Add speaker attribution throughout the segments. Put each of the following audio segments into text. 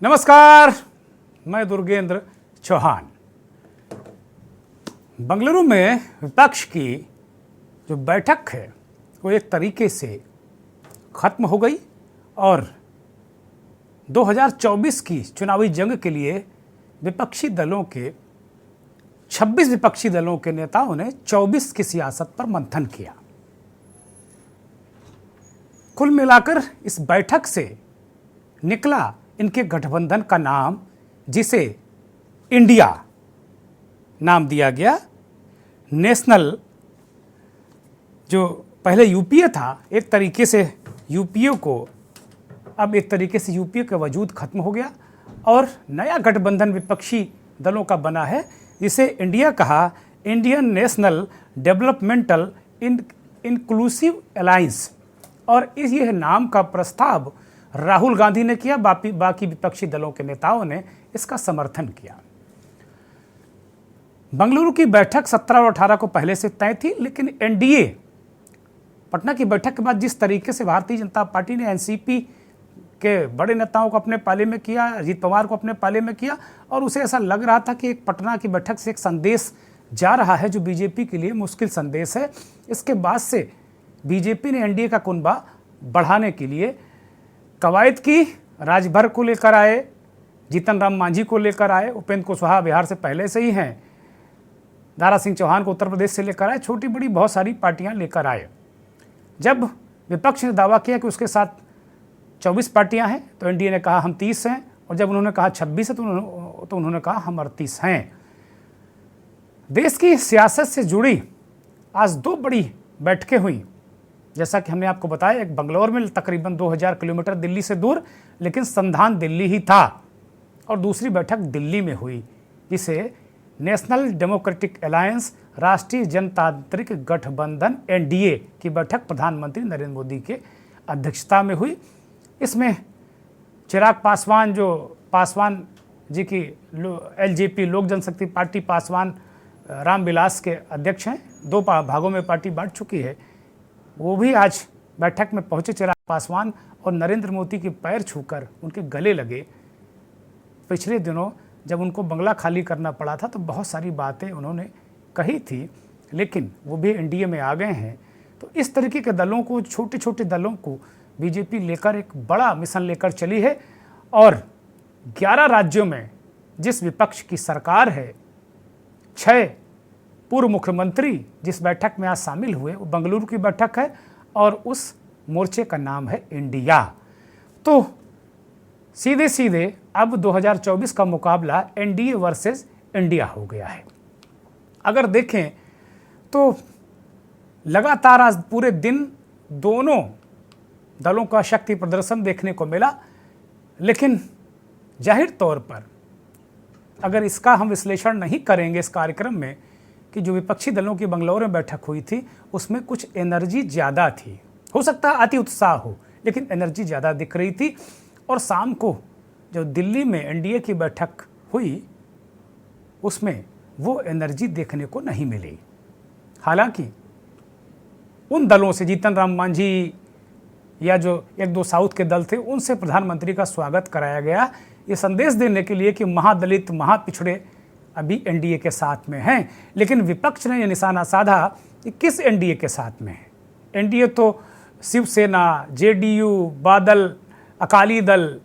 Speaker 1: नमस्कार, मैं दुर्गेंद्र चौहान। बंगलुरु में विपक्ष की जो बैठक है वो एक तरीके से खत्म हो गई और 2024 की चुनावी जंग के लिए 26 विपक्षी दलों के नेताओं ने 24 की सियासत पर मंथन किया। कुल मिलाकर इस बैठक से निकला इनके गठबंधन का नाम, जिसे इंडिया नाम दिया गया। नेशनल, जो पहले यूपीए था, एक तरीके से यूपीए को अब एक तरीके से यूपीए का वजूद खत्म हो गया और नया गठबंधन विपक्षी दलों का बना है, जिसे इंडिया कहा, Indian national developmental inclusive alliance. और इस यह नाम का प्रस्ताव राहुल गांधी ने किया, बाकी विपक्षी दलों के नेताओं ने इसका समर्थन किया। बंगलुरु की बैठक 17 और 18 को पहले से तय थी, लेकिन एनडीए पटना की बैठक के बाद जिस तरीके से भारतीय जनता पार्टी ने एनसीपी के बड़े नेताओं को अपने पाले में किया, अजीत पवार को अपने पाले में किया, और उसे ऐसा लग रहा था कि एक पटना की बैठक से एक संदेश जा रहा है जो बीजेपी के लिए मुश्किल संदेश है। इसके बाद से बीजेपी ने एनडीए का कुनबा बढ़ाने के लिए कवायद की। राजभर को लेकर आए, जीतन राम मांझी को लेकर आए, उपेंद्र कुशवाहा बिहार से पहले से ही हैं, दारा सिंह चौहान को उत्तर प्रदेश से लेकर आए, छोटी बड़ी बहुत सारी पार्टियां लेकर आए। जब विपक्ष ने दावा किया कि उसके साथ 24 पार्टियां हैं, तो एनडीए ने कहा हम 30 हैं, और जब उन्होंने कहा 26 है तो उन्होंने कहा हम 38 हैं। देश की सियासत से जुड़ी आज 2 बड़ी बैठकें हुई। जैसा कि हमने आपको बताया, एक बंगलौर में तकरीबन 2000 किलोमीटर दिल्ली से दूर, लेकिन संधान दिल्ली ही था, और दूसरी बैठक दिल्ली में हुई, जिसे नेशनल डेमोक्रेटिक अलायंस, राष्ट्रीय जनतांत्रिक गठबंधन एनडीए की बैठक प्रधानमंत्री नरेंद्र मोदी के अध्यक्षता में हुई। इसमें चिराग पासवान, जो पासवान जी की एलजेपी लोक जनशक्ति पार्टी, पासवान रामविलास के अध्यक्ष हैं, 2 भागों में पार्टी बांट चुकी है, वो भी आज बैठक में पहुंचे। चिराग पासवान और नरेंद्र मोदी के पैर छूकर उनके गले लगे। पिछले दिनों जब उनको बंगला खाली करना पड़ा था तो बहुत सारी बातें उन्होंने कही थी, लेकिन वो भी एनडीए में आ गए हैं। तो इस तरीके के दलों को, छोटे छोटे दलों को बीजेपी लेकर एक बड़ा मिशन लेकर चली है, और 11 राज्यों में जिस विपक्ष की सरकार है, 6 पूर्व मुख्यमंत्री जिस बैठक में आज शामिल हुए, वो बंगलुरु की बैठक है, और उस मोर्चे का नाम है इंडिया। तो सीधे सीधे अब 2024 का मुकाबला एनडीए वर्सेस इंडिया हो गया है। अगर देखें तो लगातार आज पूरे दिन दोनों दलों का शक्ति प्रदर्शन देखने को मिला, लेकिन जाहिर तौर पर अगर इसका हम विश्लेषण नहीं करेंगे इस कार्यक्रम में कि जो विपक्षी दलों की बंगलौर में बैठक हुई थी, उसमें कुछ एनर्जी ज़्यादा थी। हो सकता है अति उत्साह हो, लेकिन एनर्जी ज़्यादा दिख रही थी। और शाम को जो दिल्ली में एनडीए की बैठक हुई, उसमें वो एनर्जी देखने को नहीं मिली। हालांकि उन दलों से, जीतन राम मांझी या जो 1-2 साउथ के दल थे, उनसे प्रधानमंत्री का स्वागत कराया गया, ये संदेश देने के लिए कि महादलित, महापिछड़े अभी एनडीए के साथ में हैं। लेकिन विपक्ष ने यह निशाना साधा कि किस एनडीए के साथ में है। एनडीए तो शिवसेना, जेडीयू, बादल, अकाली दल,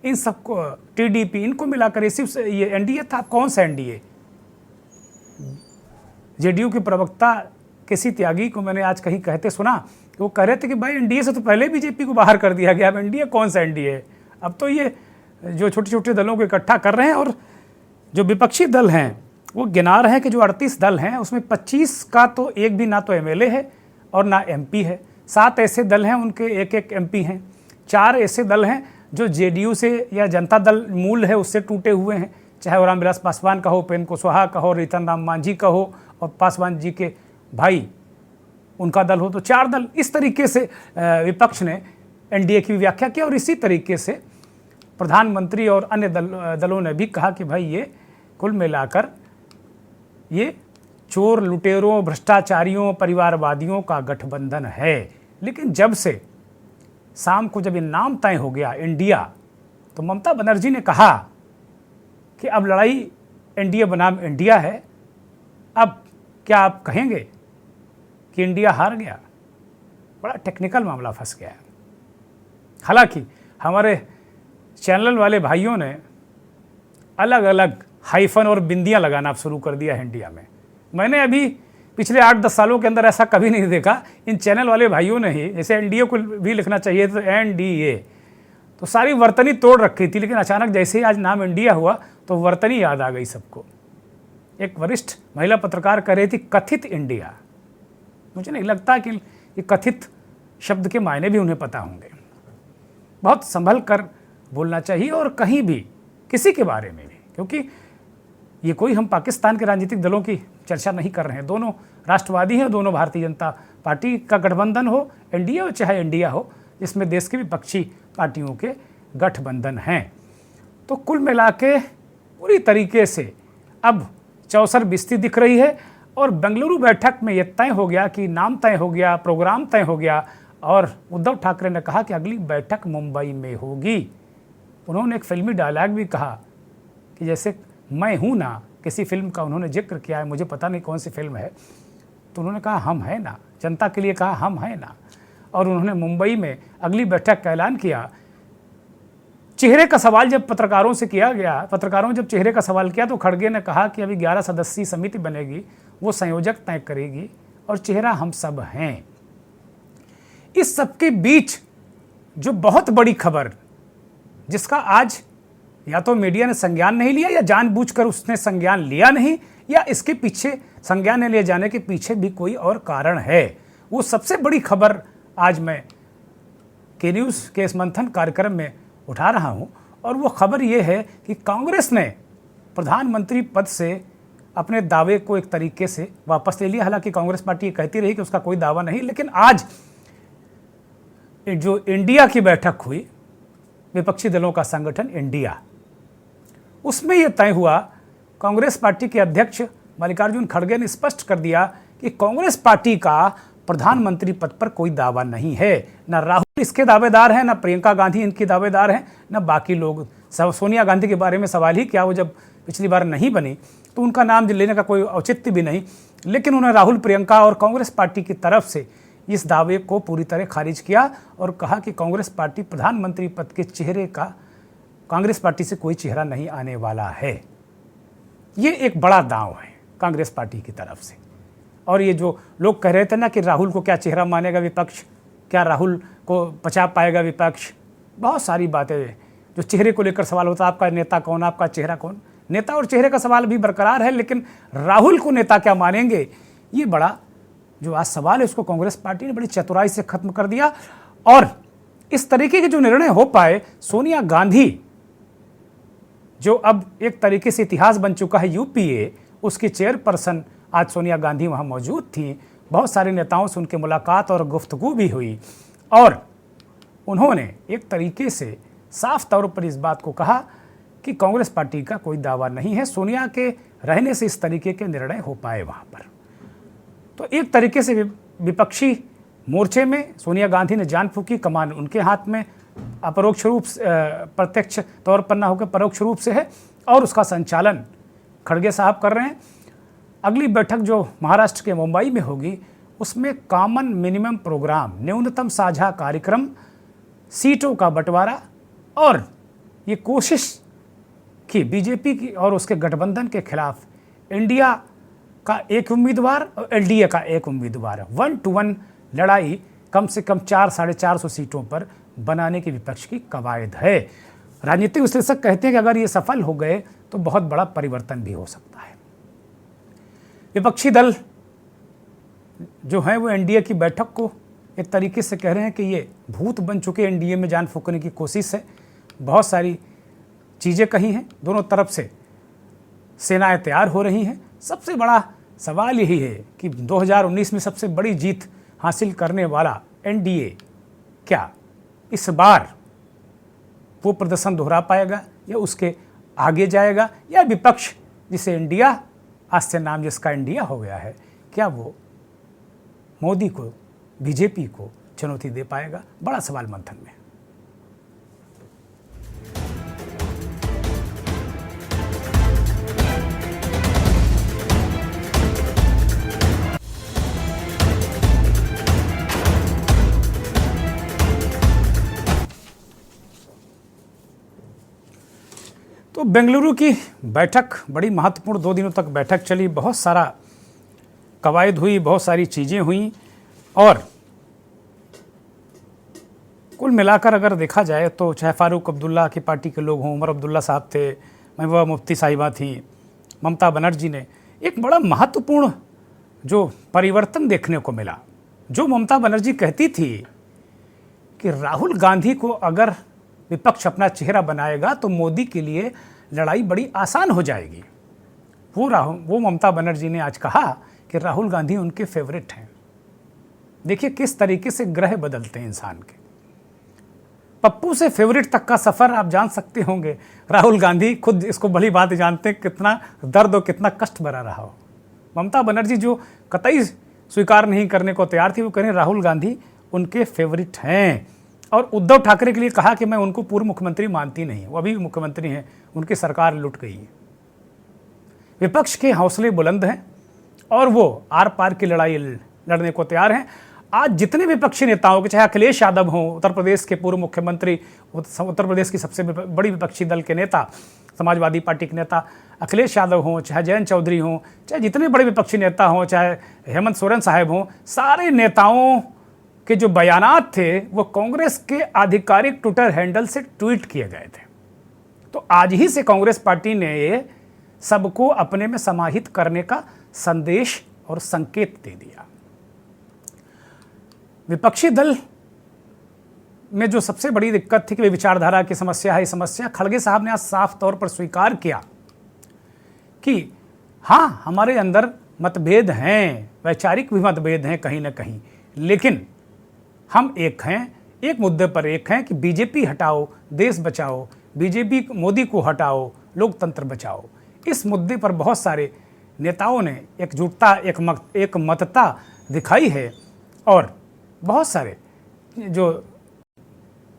Speaker 1: इन सबको, टीडीपी, इनको मिलाकर ये एनडीए था। कौन सा एनडीए? जेडीयू के प्रवक्ता केसी त्यागी को मैंने आज कहीं कहते सुना, वो कह रहे थे कि भाई एनडीए से तो पहले बीजेपी को बाहर कर दिया गया, अब एनडीए कौन सा एनडीए? अब तो ये जो छोटे छोटे दलों को इकट्ठा कर रहे हैं, और जो विपक्षी दल हैं वो गिना रहे हैं कि जो 38 दल हैं उसमें 25 का तो एक भी ना तो एमएलए है और ना एमपी है। 7 ऐसे दल हैं उनके एक एमपी हैं। 4 ऐसे दल हैं जो जेडीयू से या जनता दल मूल है उससे टूटे हुए हैं, चाहे वो रामविलास पासवान का हो, उपेंद्र कुशवाहा का हो, जीतन राम मांझी का हो, और पासवान जी के भाई उनका दल हो। तो 4 दल। इस तरीके से विपक्ष ने एनडीए की व्याख्या की, और इसी तरीके से प्रधानमंत्री और अन्य दलों ने भी कहा कि भाई ये कुल मिलाकर ये चोर, लुटेरों, भ्रष्टाचारियों, परिवारवादियों का गठबंधन है। लेकिन जब से शाम को जब ये नाम तय हो गया इंडिया, तो ममता बनर्जी ने कहा कि अब लड़ाई एनडीए बनाम इंडिया है। अब क्या आप कहेंगे कि इंडिया हार गया? बड़ा टेक्निकल मामला फंस गया है। हालांकि हमारे चैनल वाले भाइयों ने अलग अलग हाइफन और बिंदियां लगाना शुरू कर दिया है इंडिया में। मैंने अभी पिछले 8-10 सालों के अंदर ऐसा कभी नहीं देखा। इन चैनल वाले भाइयों ने ही, जैसे एनडीए को भी लिखना चाहिए तो एनडीए, तो सारी वर्तनी तोड़ रखी थी, लेकिन अचानक जैसे ही आज नाम इंडिया हुआ तो वर्तनी याद आ गई सबको। एक वरिष्ठ महिला पत्रकार कह रही थी कथित इंडिया। मुझे नहीं लगता कि ये कथित शब्द के मायने भी उन्हें पता होंगे। बहुत संभल कर बोलना चाहिए, और कहीं भी किसी के बारे में भी, क्योंकि ये कोई हम पाकिस्तान के राजनीतिक दलों की चर्चा नहीं कर रहे हैं। दोनों राष्ट्रवादी हैं, दोनों भारतीय जनता पार्टी का गठबंधन हो, एनडीए हो चाहे इंडिया हो, जिसमें देश के विपक्षी पार्टियों के गठबंधन हैं। तो कुल मिला के पूरी तरीके से अब चौसर बिस्ती दिख रही है, और बेंगलुरु बैठक में यह तय हो गया कि नाम तय हो गया, प्रोग्राम तय हो गया, और उद्धव ठाकरे ने कहा कि अगली बैठक मुंबई में होगी। उन्होंने एक फिल्मी डायलॉग भी कहा कि जैसे मैं हूँ ना, किसी फिल्म का उन्होंने जिक्र किया है, मुझे पता नहीं कौन सी फिल्म है, तो उन्होंने कहा हम हैं ना, जनता के लिए कहा हम हैं ना। और उन्होंने मुंबई में अगली बैठक का ऐलान किया। चेहरे का सवाल जब पत्रकारों से किया गया, पत्रकारों ने जब चेहरे का सवाल किया तो खड़गे ने कहा कि अभी 11 सदस्यीय समिति बनेगी, वो संयोजक तय करेगी, और चेहरा हम सब हैं। इस सबके बीच जो बहुत बड़ी खबर, जिसका आज या तो मीडिया ने संज्ञान नहीं लिया, या जानबूझकर उसने संज्ञान लिया नहीं, या इसके पीछे संज्ञान न लिए जाने के पीछे भी कोई और कारण है, वो सबसे बड़ी खबर आज मैं के न्यूज़ के इस मंथन कार्यक्रम में उठा रहा हूं। और वो खबर ये है कि कांग्रेस ने प्रधानमंत्री पद से अपने दावे को एक तरीके से वापस ले लिया। हालांकि कांग्रेस पार्टी ये कहती रही कि उसका कोई दावा नहीं, लेकिन आज जो इंडिया की बैठक हुई, विपक्षी दलों का संगठन इंडिया, उसमें यह तय हुआ, कांग्रेस पार्टी के अध्यक्ष मल्लिकार्जुन खड़गे ने स्पष्ट कर दिया कि कांग्रेस पार्टी का प्रधानमंत्री पद पर कोई दावा नहीं है। न राहुल इसके दावेदार हैं, न प्रियंका गांधी इनकी दावेदार हैं, न बाकी लोग। सोनिया गांधी के बारे में सवाल ही क्या, वो जब पिछली बार नहीं बनी तो उनका नाम लेने का कोई औचित्य भी नहीं, लेकिन उन्होंने राहुल, प्रियंका और कांग्रेस पार्टी की तरफ से इस दावे को पूरी तरह खारिज किया और कहा कि कांग्रेस पार्टी प्रधानमंत्री पद के चेहरे का, कांग्रेस पार्टी से कोई चेहरा नहीं आने वाला है। ये एक बड़ा दांव है कांग्रेस पार्टी की तरफ से। और ये जो लोग कह रहे थे ना कि राहुल को क्या चेहरा मानेगा विपक्ष, क्या राहुल को बचा पाएगा विपक्ष, बहुत सारी बातें जो चेहरे को लेकर सवाल होता है, आपका नेता कौन, आपका चेहरा कौन। नेता और चेहरे का सवाल भी बरकरार है, लेकिन राहुल को नेता क्या मानेंगे, ये बड़ा जो आज सवाल है उसको कांग्रेस पार्टी ने बड़ी चतुराई से खत्म कर दिया। और इस तरीके के जो निर्णय हो पाए, सोनिया गांधी जो अब एक तरीके से इतिहास बन चुका है यूपीए, उसकी चेयरपर्सन आज सोनिया गांधी वहां मौजूद थी। बहुत सारे नेताओं से उनकी मुलाकात और गुफ्तगू भी हुई, और उन्होंने एक तरीके से साफ तौर पर इस बात को कहा कि कांग्रेस पार्टी का कोई दावा नहीं है। सोनिया के रहने से इस तरीके के निर्णय हो पाए वहां पर। तो एक तरीके से विपक्षी मोर्चे में सोनिया गांधी ने जान फूकी, कमान उनके हाथ में, अपरोक्ष रूप से, प्रत्यक्ष तौर पर ना होकर परोक्ष रूप से है, और उसका संचालन खड़गे साहब कर रहे हैं। अगली बैठक जो महाराष्ट्र के मुंबई में होगी, उसमें कॉमन मिनिमम प्रोग्राम, न्यूनतम साझा कार्यक्रम, सीटों का बंटवारा, और ये कोशिश की बीजेपी की और उसके गठबंधन के खिलाफ इंडिया का एक उम्मीदवार और एनडीए का एक उम्मीदवार, 1-to-1 लड़ाई कम से कम 400-450 सीटों पर बनाने की विपक्ष की कवायद है। राजनीतिक विश्लेषक कहते हैं कि अगर ये सफल हो गए तो बहुत बड़ा परिवर्तन भी हो सकता है। विपक्षी दल जो हैं वो एनडीए की बैठक को एक तरीके से कह रहे हैं कि ये भूत बन चुके एनडीए में जान फूकने की कोशिश है। बहुत सारी चीज़ें कही हैं, दोनों तरफ से सेनाएं तैयार हो रही हैं। सबसे बड़ा सवाल यही है कि 2019 में सबसे बड़ी जीत हासिल करने वाला एनडीए क्या इस बार वो प्रदर्शन दोहरा पाएगा, या उसके आगे जाएगा, या विपक्ष जिसे इंडिया, आज से नाम जिसका इंडिया हो गया है, क्या वो मोदी को, बीजेपी को चुनौती दे पाएगा? बड़ा सवाल मंथन में। तो बेंगलुरु की बैठक बड़ी महत्वपूर्ण 2 दिनों तक बैठक चली, बहुत सारा कवायद हुई, बहुत सारी चीज़ें हुई और कुल मिलाकर अगर देखा जाए तो चाहे फारूक अब्दुल्ला की पार्टी के लोग हों, उमर अब्दुल्ला साहब थे, महबूबा मुफ्ती साहिबा थी, ममता बनर्जी ने एक बड़ा महत्वपूर्ण जो परिवर्तन देखने को मिला। जो ममता बनर्जी कहती थी कि राहुल गांधी को अगर विपक्ष अपना चेहरा बनाएगा तो मोदी के लिए लड़ाई बड़ी आसान हो जाएगी, वो ममता बनर्जी ने आज कहा कि राहुल गांधी उनके फेवरेट हैं। देखिए किस तरीके से ग्रह बदलते हैं इंसान के। पप्पू से फेवरेट तक का सफ़र आप जान सकते होंगे, राहुल गांधी खुद इसको बड़ी बात जानते हैं कितना दर्द और कितना कष्ट भरा रहा हो। ममता बनर्जी जो कतई स्वीकार नहीं करने को तैयार थी, वो कह रहे राहुल गांधी उनके फेवरेट हैं। और उद्धव ठाकरे के लिए कहा कि मैं उनको पूर्व मुख्यमंत्री मानती नहीं, वो अभी भी मुख्यमंत्री हैं, उनकी सरकार लुट गई है। विपक्ष के हौसले बुलंद हैं और वो आर पार की लड़ाई लड़ने को तैयार हैं। आज जितने विपक्षी नेताओं के, चाहे अखिलेश यादव हों, उत्तर प्रदेश के पूर्व मुख्यमंत्री, उत्तर प्रदेश की सबसे बड़ी विपक्षी दल के नेता, समाजवादी पार्टी के नेता अखिलेश यादव हों, चाहे जयंत चौधरी हों, चाहे जितने बड़े विपक्षी नेता हों, चाहे हेमंत सोरेन साहब हों, सारे नेताओं के जो बयानात थे वो कांग्रेस के आधिकारिक ट्विटर हैंडल से ट्वीट किए गए थे। तो आज ही से कांग्रेस पार्टी ने ये सबको अपने में समाहित करने का संदेश और संकेत दे दिया। विपक्षी दल में जो सबसे बड़ी दिक्कत थी कि वे विचारधारा की समस्या है, समस्या खड़गे साहब ने आज साफ तौर पर स्वीकार किया कि हाँ हमारे अंदर मतभेद हैं, वैचारिक भी मतभेद हैं कहीं ना कहीं, लेकिन हम एक हैं, एक मुद्दे पर एक हैं कि बीजेपी हटाओ, देश बचाओ, बीजेपी मोदी को हटाओ, लोकतंत्र बचाओ। इस मुद्दे पर बहुत सारे नेताओं ने एकजुटता, एक मतता दिखाई है और बहुत सारे जो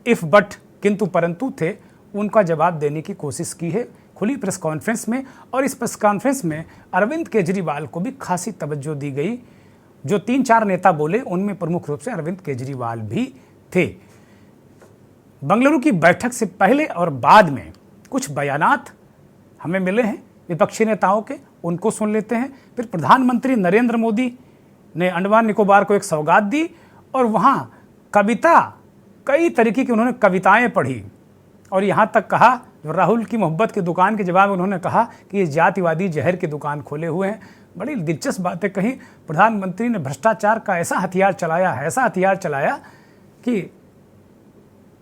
Speaker 1: इफ बट किंतु परंतु थे उनका जवाब देने की कोशिश की है खुली प्रेस कॉन्फ्रेंस में। और इस प्रेस कॉन्फ्रेंस में अरविंद केजरीवाल को भी खासी तवज्जो दी गई। जो 3-4 नेता बोले उनमें प्रमुख रूप से अरविंद केजरीवाल भी थे। बेंगलुरु की बैठक से पहले और बाद में कुछ बयानात हमें मिले हैं विपक्षी नेताओं के, उनको सुन लेते हैं। फिर प्रधानमंत्री नरेंद्र मोदी ने अंडमान निकोबार को एक सौगात दी और वहाँ कविता, कई तरीके की उन्होंने कविताएं पढ़ी और यहाँ तक कहा, राहुल की मोहब्बत की दुकान के जवाब उन्होंने कहा कि ये जातिवादी जहर की दुकान खोले हुए हैं। बड़ी दिलचस्प बातें कही। प्रधानमंत्री ने भ्रष्टाचार का ऐसा हथियार चलाया कि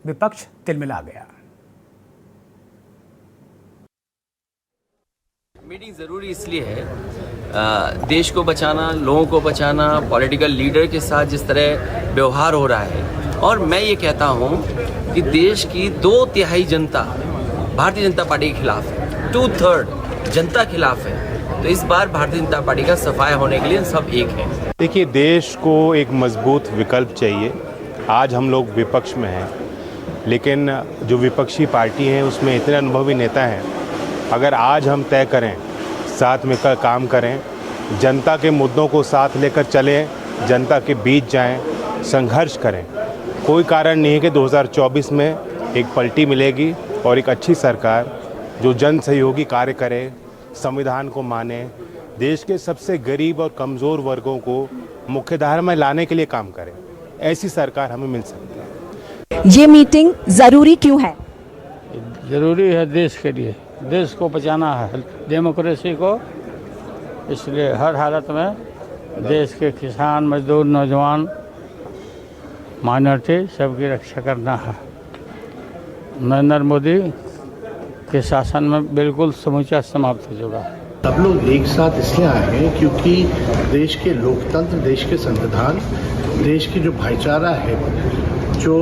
Speaker 1: विपक्ष तिलमिला गया।
Speaker 2: मीटिंग ज़रूरी इसलिए है, देश को बचाना, लोगों को बचाना, पॉलिटिकल लीडर के साथ जिस तरह व्यवहार हो रहा है, और मैं ये कहता हूँ कि देश की 2/3 जनता भारतीय जनता पार्टी के खिलाफ है, 2/3 जनता खिलाफ है। तो इस बार भारतीय जनता पार्टी का सफाया होने के लिए सब एक है।
Speaker 3: देखिए, देश को एक मजबूत विकल्प चाहिए। आज हम लोग विपक्ष में हैं, लेकिन जो विपक्षी पार्टी है उसमें इतने अनुभवी नेता हैं। अगर आज हम तय करें, साथ में काम करें, जनता के मुद्दों को साथ लेकर चलें, जनता के बीच जाएं, संघर्ष करें, कोई कारण नहीं है कि 2024 में एक पलटी मिलेगी और एक अच्छी सरकार जो जन सहयोगी कार्य करे, संविधान को माने, देश के सबसे गरीब और कमज़ोर वर्गों को मुख्यधारा में लाने के लिए काम करे, ऐसी सरकार हमें मिल सकती है।
Speaker 4: ये मीटिंग ज़रूरी क्यों है?
Speaker 5: ज़रूरी है देश के लिए, देश को बचाना है, डेमोक्रेसी को, इसलिए हर हालत में देश के किसान, मजदूर, नौजवान, माइनॉरिटी सबकी रक्षा करना है। नरेंद्र मोदी के शासन में बिल्कुल समूचा समाप्त हो चुका है।
Speaker 6: सब लोग एक साथ इसलिए आए हैं क्योंकि देश के लोकतंत्र, देश के संविधान, देश की जो भाईचारा है, जो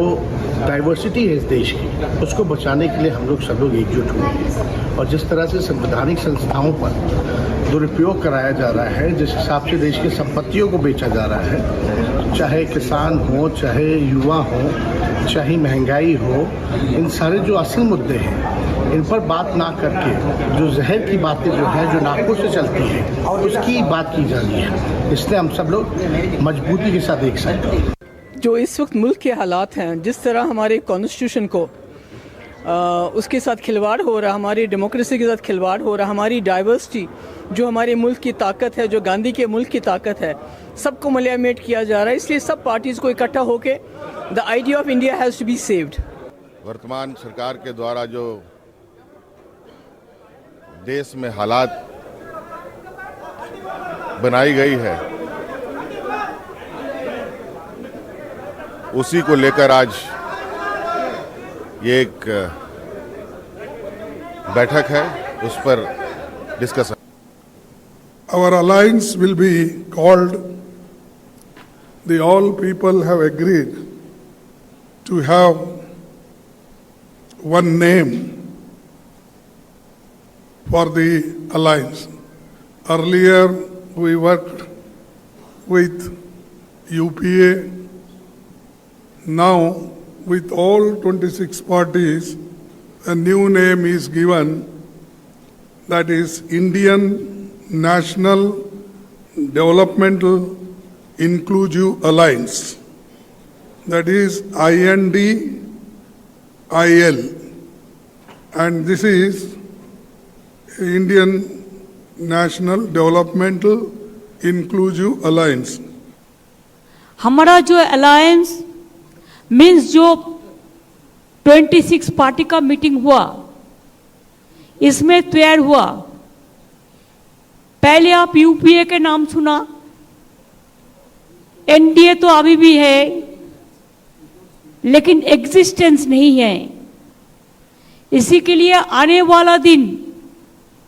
Speaker 6: डाइवर्सिटी है इस देश की, उसको बचाने के लिए हम लोग सब लोग एकजुट हुए हैं। और जिस तरह से संवैधानिक संस्थाओं पर दुरुपयोग कराया जा रहा है, जिस हिसाब से देश की संपत्तियों को बेचा जा रहा है, चाहे किसान हो, चाहे युवा हो, चाहे महंगाई हो, इन सारे जो असल मुद्दे हैं इन पर बात ना करके जो जहर की बातें जो है, जो नाकों से चलती हैं, उसकी बात की जानी है। इसलिए हम सब लोग मजबूती के साथ एक साथ।
Speaker 7: जो इस वक्त मुल्क के हालात हैं, जिस तरह हमारे कॉन्स्टिट्यूशन को उसके साथ खिलवाड़ हो रहा, हमारी डेमोक्रेसी के साथ खिलवाड़ हो रहा, हमारी डाइवर्सिटी जो हमारे मुल्क की ताकत है, जो गांधी के मुल्क की ताकत है, सबको मलियामेट किया जा रहा है। इसलिए सब पार्टीज़ को इकट्ठा होकर the idea of India has to be saved.
Speaker 8: वर्तमान सरकार के द्वारा जो देश में हालात बनाई गई है, उसी को लेकर आज ये एक बैठक है, उस पर discussion.
Speaker 9: Our alliance will be called the All People Have Agreed to have one name for the alliance. Earlier we worked with UPA. Now with all 26 parties, a new name is given, that is Indian National Developmental Inclusive Alliance, that is INDIL, and this is Indian National Developmental Inclusive Alliance.
Speaker 10: हमारा जो alliance means जो 26 party का meeting हुआ, इसमें तैयार हुआ। पहले आप यूपीए के नाम सुना, एनडीए तो अभी भी है लेकिन एग्जिस्टेंस नहीं है। इसी के लिए आने वाला दिन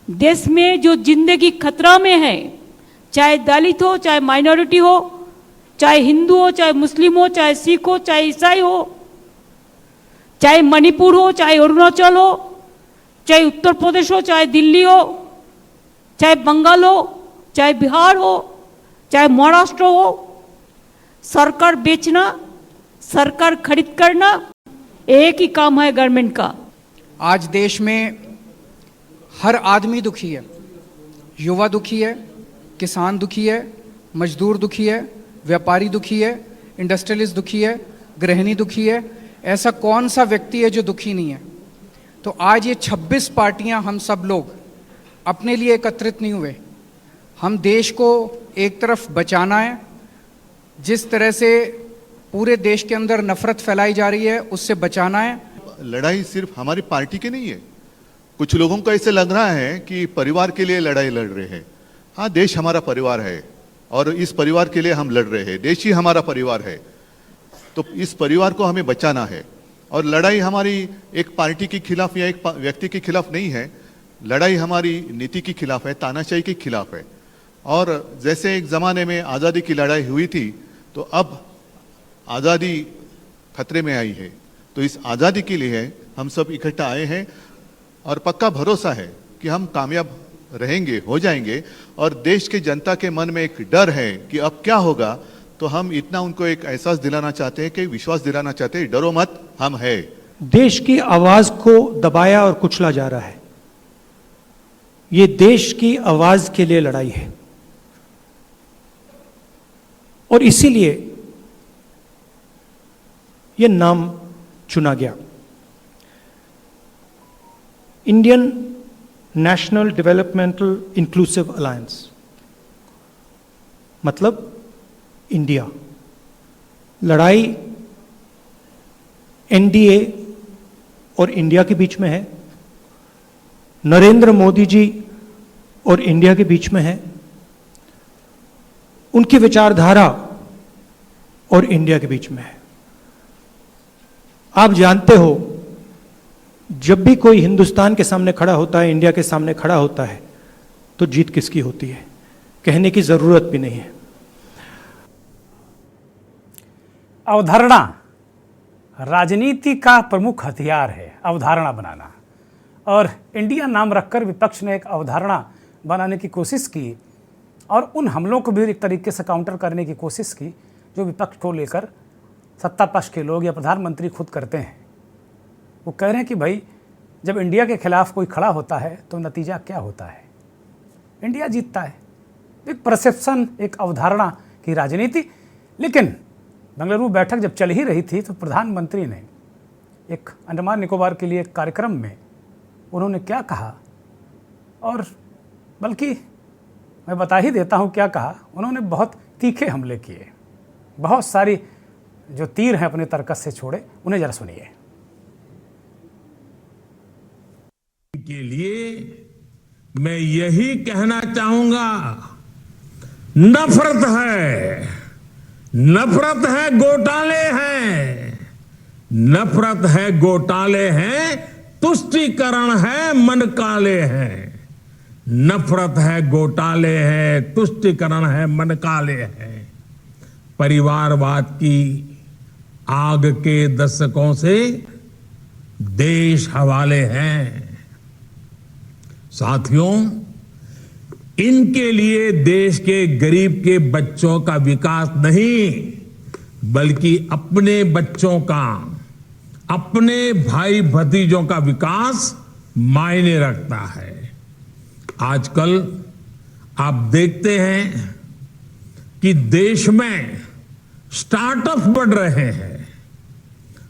Speaker 10: देश में जो जिंदगी खतरा में है, चाहे दलित हो, चाहे माइनॉरिटी हो, चाहे हिंदू हो, चाहे मुस्लिम हो, चाहे सिख हो, चाहे ईसाई हो, चाहे मणिपुर हो, चाहे अरुणाचल हो, चाहे उत्तर प्रदेश हो, चाहे दिल्ली हो, चाहे बंगाल हो, चाहे बिहार हो, चाहे महाराष्ट्र हो, सरकार बेचना, सरकार खरीद करना एक ही काम है गवर्नमेंट का।
Speaker 11: आज देश में हर आदमी दुखी है, युवा दुखी है, किसान दुखी है, मजदूर दुखी है, व्यापारी दुखी है, इंडस्ट्रियलिस्ट दुखी है, गृहिणी दुखी है। ऐसा कौन सा व्यक्ति है जो दुखी नहीं है? तो आज ये 26 पार्टियां, हम सब लोग अपने लिए एकत्रित नहीं हुए। हम देश को एक तरफ बचाना है, जिस तरह से पूरे देश के अंदर नफरत फैलाई जा रही है उससे बचाना है।
Speaker 12: लड़ाई सिर्फ हमारी पार्टी की नहीं है। कुछ लोगों को ऐसे लग रहा है कि परिवार के लिए लड़ाई लड़ रहे हैं। हाँ, देश हमारा परिवार है और इस परिवार के लिए हम लड़ रहे हैं। देश ही हमारा परिवार है, तो इस परिवार को हमें बचाना है। और लड़ाई हमारी एक पार्टी के खिलाफ या एक व्यक्ति के खिलाफ नहीं है, लड़ाई हमारी नीति के खिलाफ है, तानाशाही के खिलाफ है। और जैसे एक ज़माने में आज़ादी की लड़ाई हुई थी, तो अब आज़ादी खतरे में आई है। तो इस आज़ादी के लिए हम सब इकट्ठा आए हैं और पक्का भरोसा है कि हम कामयाब रहेंगे, हो जाएंगे। और देश के जनता के मन में एक डर है कि अब क्या होगा, तो हम इतना उनको एक एहसास दिलाना चाहते हैं, कि विश्वास दिलाना चाहते हैं, डरो मत, हम है।
Speaker 13: देश की आवाज को दबाया और कुचला जा रहा है। ये देश की आवाज के लिए लड़ाई है और इसीलिए ये नाम चुना गया, Indian national developmental inclusive alliance, मतलब इंडिया। लड़ाई एनडीए और इंडिया के बीच में है, नरेंद्र मोदी जी और इंडिया के बीच में है, उनकी विचारधारा और इंडिया के बीच में है। आप जानते हो, जब भी कोई हिंदुस्तान के सामने खड़ा होता है, इंडिया के सामने खड़ा होता है, तो जीत किसकी होती है, कहने की जरूरत भी नहीं है।
Speaker 1: अवधारणा राजनीति का प्रमुख हथियार है, अवधारणा बनाना। और इंडिया नाम रखकर विपक्ष ने एक अवधारणा बनाने की कोशिश की और उन हमलों को भी एक तरीके से काउंटर करने की कोशिश की जो विपक्ष को लेकर सत्ता पक्ष के लोग या प्रधानमंत्री खुद करते हैं। वो कह रहे हैं कि भाई, जब इंडिया के खिलाफ कोई खड़ा होता है तो नतीजा क्या होता है, इंडिया जीतता है। एक परसेप्शन, एक अवधारणा की राजनीति। लेकिन बेंगलुरु बैठक जब चल ही रही थी तो प्रधानमंत्री ने एक अंडमान निकोबार के लिए एक कार्यक्रम में उन्होंने क्या कहा, और बल्कि मैं बता ही देता हूं क्या कहा। उन्होंने बहुत तीखे हमले किए, बहुत सारी जो तीर हैं अपने तरकस से छोड़े। उन्हें जरा सुनिए।
Speaker 14: के लिए मैं यही कहना चाहूंगा, नफरत है, घोटाले हैं, नफरत है, घोटाले हैं, तुष्टीकरण है, मन काले हैं। नफरत है, घोटाले हैं, तुष्टीकरण है, मन काले हैं। परिवारवाद की आग के दशकों से देश हवाले हैं। साथियों, इनके लिए देश के गरीब के बच्चों का विकास नहीं, बल्कि अपने बच्चों का, अपने भाई भतीजों का विकास मायने रखता है। आजकल आप देखते हैं कि देश में स्टार्टअप बढ़ रहे हैं।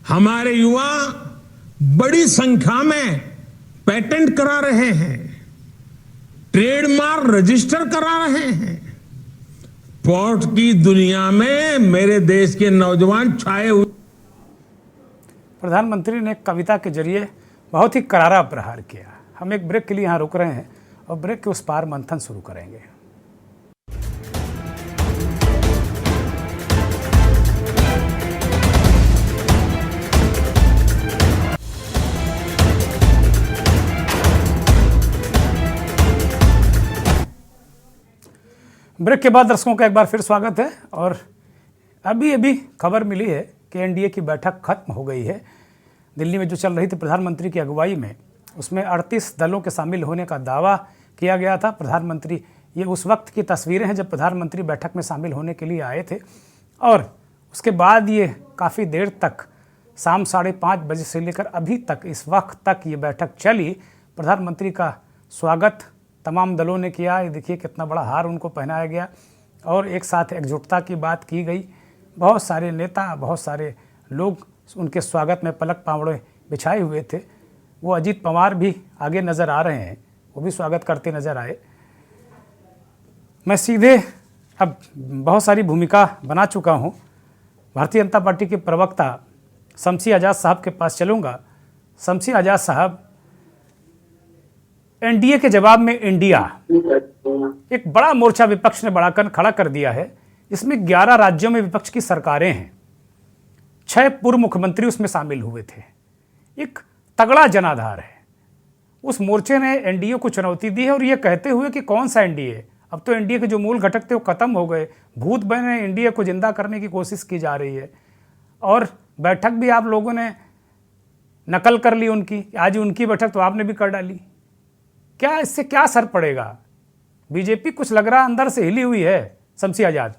Speaker 14: हमारे युवा बड़ी संख्या में पेटेंट करा रहे हैं, ट्रेडमार्क रजिस्टर करा रहे हैं। स्पोर्ट्स की दुनिया में मेरे देश के नौजवान छाए हुए।
Speaker 1: प्रधानमंत्री ने कविता के जरिए बहुत ही करारा प्रहार किया। हम एक ब्रेक के लिए यहाँ रुक रहे हैं और ब्रेक के उस पार मंथन शुरू करेंगे। ब्रेक के बाद दर्शकों का एक बार फिर स्वागत है। और अभी खबर मिली है कि एनडीए की बैठक खत्म हो गई है। दिल्ली में जो चल रही थी प्रधानमंत्री की अगुवाई में, उसमें 38 दलों के शामिल होने का दावा किया गया था। प्रधानमंत्री, ये उस वक्त की तस्वीरें हैं जब प्रधानमंत्री बैठक में शामिल होने के लिए आए थे, और उसके बाद ये काफ़ी देर तक, शाम 5:30 बजे से लेकर अभी तक, इस वक्त तक ये बैठक चली। प्रधानमंत्री का स्वागत तमाम दलों ने किया। ये देखिए कितना बड़ा हार उनको पहनाया गया और एक साथ एकजुटता की बात की गई। बहुत सारे नेता, बहुत सारे लोग उनके स्वागत में पलक पावड़े बिछाए हुए थे। वो अजीत पवार भी आगे नज़र आ रहे हैं, वो भी स्वागत करते नज़र आए। मैं सीधे अब बहुत सारी भूमिका बना चुका हूँ, भारतीय जनता पार्टी के प्रवक्ता शमसी आज़ाद साहब के पास चलूँगा। शमसी आज़ाद साहब, एनडीए के जवाब में इंडिया, एक बड़ा मोर्चा विपक्ष ने खड़ा कर दिया है। इसमें 11 राज्यों में विपक्ष की सरकारें हैं, 6 पूर्व मुख्यमंत्री उसमें शामिल हुए थे। एक तगड़ा जनाधार है। उस मोर्चे ने एनडीए को चुनौती दी है, और ये कहते हुए कि कौन सा एनडीए, अब तो एनडीए के जो मूल घटक थे वो खत्म हो गए, भूत बने एनडीए को जिंदा करने की कोशिश की जा रही है। और बैठक भी आप लोगों ने नकल कर ली उनकी, आज उनकी बैठक तो आपने भी कर डाली। क्या इससे क्या असर पड़ेगा? बीजेपी कुछ लग रहा अंदर से हिली हुई है। शमसी आजाद,